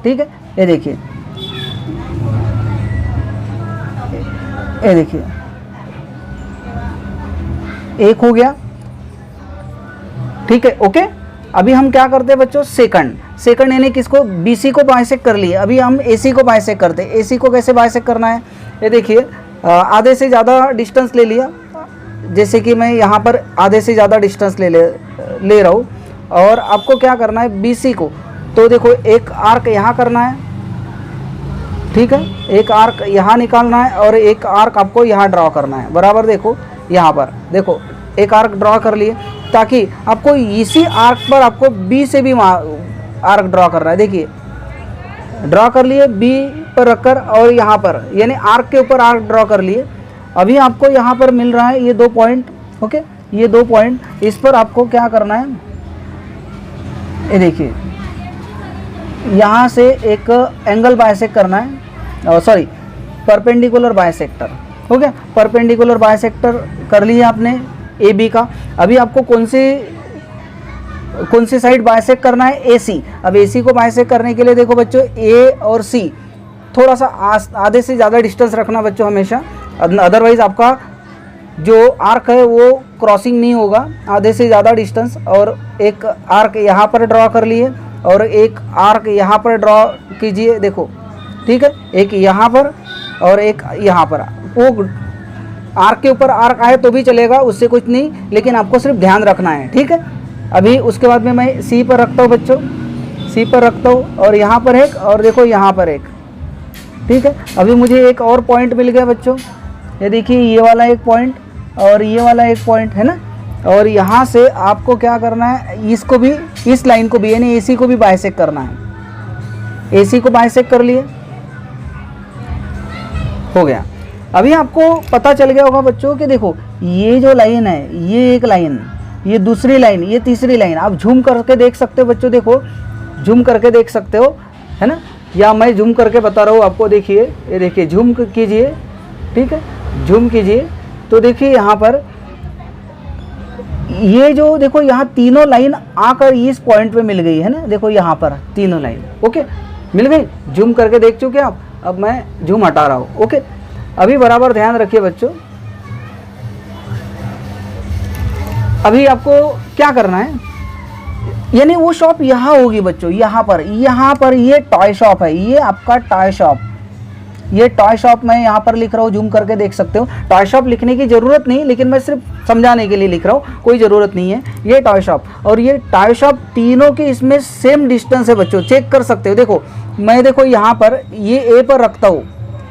ठीक है, ये देखिए, ये देखिए एक हो गया। ठीक है, ओके। अभी हम क्या करते हैं बच्चों, सेकंड यानी किसको, बीसी को बाइसेक्ट कर लिए। अभी हम एसी को बाइसेक्ट करते हैं। एसी को कैसे बाइसेक्ट करना है, ये देखिए आधे से ज़्यादा डिस्टेंस ले लिया, जैसे कि मैं यहाँ पर आधे से ज़्यादा डिस्टेंस ले रहा हूँ, और आपको क्या करना है बीसी को, तो देखो एक आर्क यहाँ करना है। ठीक है, एक आर्क यहाँ निकालना है और एक आर्क आपको यहाँ ड्रॉ करना है। बराबर देखो यहाँ पर देखो एक आर्क ड्रॉ कर लिए, ताकि आपको इसी आर्क पर आपको बी से भी आर्क ड्रॉ करना है। देखिए ड्रॉ कर लिए बी पर रखकर, और यहाँ पर यानी आर्क के ऊपर आर्क ड्रॉ कर लिए। अभी आपको यहाँ पर मिल रहा है ये 2 पॉइंट। ओके, ये 2 पॉइंट, इस पर आपको क्या करना है, ये देखिए यहाँ से एक एंगल बाइसेक्ट करना है, सॉरी परपेंडिकुलर बाइसेक्टर। हो गया, परपेंडिकुलर बाइसेक्टर कर लिया आपने ए बी का। अभी आपको कौन सी साइड बाइसेक्ट करना है, AC। अब AC को बाइसेक्ट करने के लिए देखो बच्चों A और C थोड़ा सा आधे से ज़्यादा डिस्टेंस रखना बच्चों हमेशा, अदरवाइज आपका जो आर्क है वो क्रॉसिंग नहीं होगा। आधे से ज़्यादा डिस्टेंस, और एक आर्क यहाँ पर ड्रॉ कर लिए और एक आर्क यहाँ पर ड्रॉ कीजिए। देखो ठीक है, एक यहाँ पर और एक यहाँ पर। वो आर्क के ऊपर आर्क आए तो भी चलेगा, उससे कुछ नहीं, लेकिन आपको सिर्फ ध्यान रखना है। ठीक है, अभी उसके बाद में मैं सी पर रखता हूँ बच्चों, सी पर रखता हूँ, और यहाँ पर एक, और देखो यहाँ पर एक। ठीक है, अभी मुझे एक और पॉइंट मिल गया बच्चों, ये देखिए ये वाला एक पॉइंट और ये वाला एक पॉइंट है ना। और यहाँ से आपको क्या करना है, इसको भी, इस लाइन को भी यानी AC को भी बाइसेक्ट करना है। AC को बाइसेक्ट कर लिए, हो गया। अभी आपको पता चल गया होगा बच्चों कि देखो ये जो लाइन है, ये एक लाइन, ये दूसरी लाइन, ये तीसरी लाइन, आप झूम करके देख सकते हो बच्चों। देखो झूम करके देख सकते हो, है ना, या मैं झूम करके बता रहा हूँ आपको। देखिए ये देखिए, झूम कीजिए। ठीक है, झूम कीजिए तो देखिए यहाँ पर ये जो देखो यहाँ तीनों लाइन आकर इस पॉइंट पे मिल गई है ना। देखो यहाँ पर तीनों लाइन ओके मिल गई, झूम करके देख चुके आप। अब मैं झूम हटा रहा हूँ। ओके, अभी बराबर ध्यान रखिए बच्चों। अभी आपको क्या करना है, यानी वो शॉप यहाँ होगी बच्चों, यहाँ पर ये टॉय शॉप है, ये आपका टॉय शॉप। ये टॉय शॉप मैं यहाँ पर लिख रहा हूँ, जूम करके देख सकते हो। टॉय शॉप लिखने की ज़रूरत नहीं, लेकिन मैं सिर्फ समझाने के लिए लिख रहा हूँ, कोई ज़रूरत नहीं है। ये टॉय शॉप और ये टॉय शॉप तीनों की इसमें सेम डिस्टेंस है बच्चों, चेक कर सकते हो। देखो मैं देखो यहाँ पर ये ए पर रखता हूँ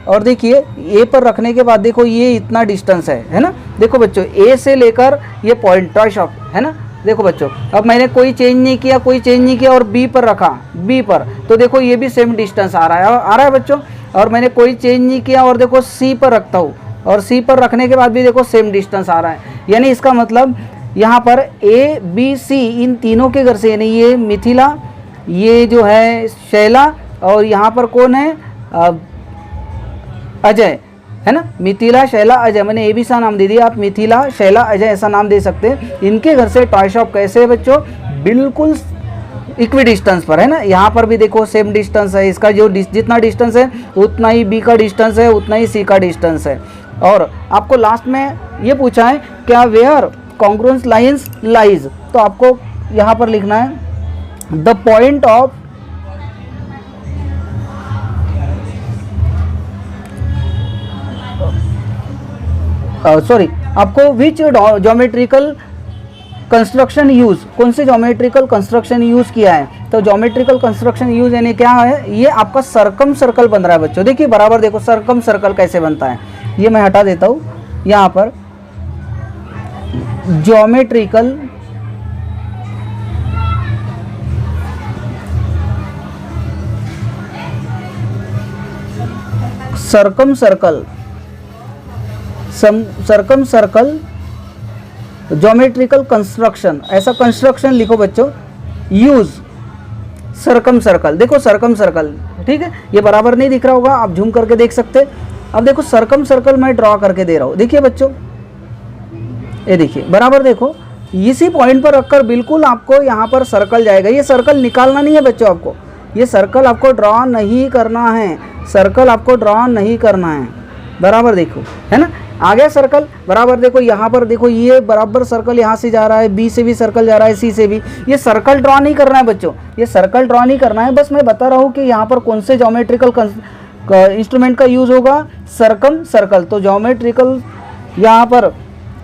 और देखिए ए पर रखने के बाद देखो ये इतना डिस्टेंस है ना। देखो बच्चों ए से लेकर ये पॉइंट टॉय शॉप है ना, देखो बच्चों, अब मैंने कोई चेंज नहीं किया और बी पर रखा, बी पर, तो देखो ये भी सेम डिस्टेंस आ रहा है बच्चों। और मैंने कोई चेंज नहीं किया और देखो सी पर रखता हूँ, और सी पर रखने के बाद भी देखो सेम डिस्टेंस आ रहा है। यानी इसका मतलब यहाँ पर ए बी सी इन तीनों के घर से, यानी ये मिथिला, ये जो है शैला, और यहाँ पर कौन है, अजय, है ना। मिथिला, शैला, अजय, मैंने ए बी सा नाम दे दिया, आप मिथिला, शैला, अजय ऐसा नाम दे सकते हैं। इनके घर से टॉय शॉप कैसे है बच्चों, बिल्कुल इक्वी डिस्टेंस पर है ना। यहाँ पर भी देखो सेम डिस्टेंस है, इसका जो जितना डिस्टेंस है उतना ही बी का डिस्टेंस है, उतना ही सी का डिस्टेंस है। और आपको लास्ट में ये पूछा है क्या वेयर कॉन्ग्रुएंस लाइंस लाइज, तो आपको यहाँ पर लिखना है द पॉइंट ऑफ आपको विच ज्योमेट्रिकल कंस्ट्रक्शन यूज, कौन से ज्योमेट्रिकल कंस्ट्रक्शन यूज किया है। तो ज्योमेट्रिकल कंस्ट्रक्शन यूज यानी क्या है, ये आपका सर्कम सर्कल बन रहा है बच्चों। देखिए बराबर देखो सर्कम सर्कल कैसे बनता है, ये मैं हटा देता हूँ। यहाँ पर geometrical circum circle geometrical construction, ऐसा कंस्ट्रक्शन लिखो बच्चों, यूज सर्कम सर्कल। देखो सर्कम सर्कल, ठीक है, ये बराबर नहीं दिख रहा होगा, आप झूम करके देख सकते। अब देखो सर्कम सर्कल मैं ड्रॉ करके दे रहा हूँ, देखिए बच्चों, ये देखिए बराबर देखो, इसी पॉइंट पर रखकर बिल्कुल आपको यहाँ पर सर्कल जाएगा। ये सर्कल निकालना नहीं है बच्चों, आपको ये सर्कल आपको ड्रॉ नहीं करना है, सर्कल आपको ड्रॉ नहीं करना है। बराबर देखो, है ना, आ गया सर्कल। बराबर देखो यहाँ पर देखो, ये बराबर सर्कल यहाँ से जा रहा है, बी से भी सर्कल जा रहा है, सी से भी। ये सर्कल ड्रॉ नहीं करना है बच्चों, ये सर्कल ड्रॉ नहीं करना है, बस मैं बता रहा हूँ कि यहाँ पर कौन से ज्योमेट्रिकल इंस्ट्रूमेंट का यूज होगा, सर्कम सर्कल। तो ज्योमेट्रिकल यहाँ पर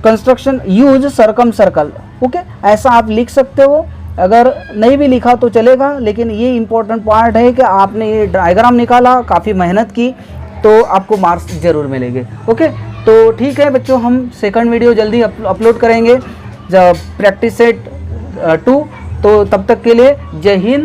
construction use circum circle, okay, ऐसा आप लिख सकते हो। अगर नहीं भी लिखा तो चलेगा, लेकिन ये इंपॉर्टेंट पार्ट है कि आपने ये डायग्राम निकाला, काफ़ी मेहनत की, तो आपको मार्क्स जरूर मिलेंगे। ओके, तो ठीक है बच्चों, हम सेकंड वीडियो जल्दी अपलोड करेंगे, प्रैक्टिस सेट 2। तो तब तक के लिए जय हिंद।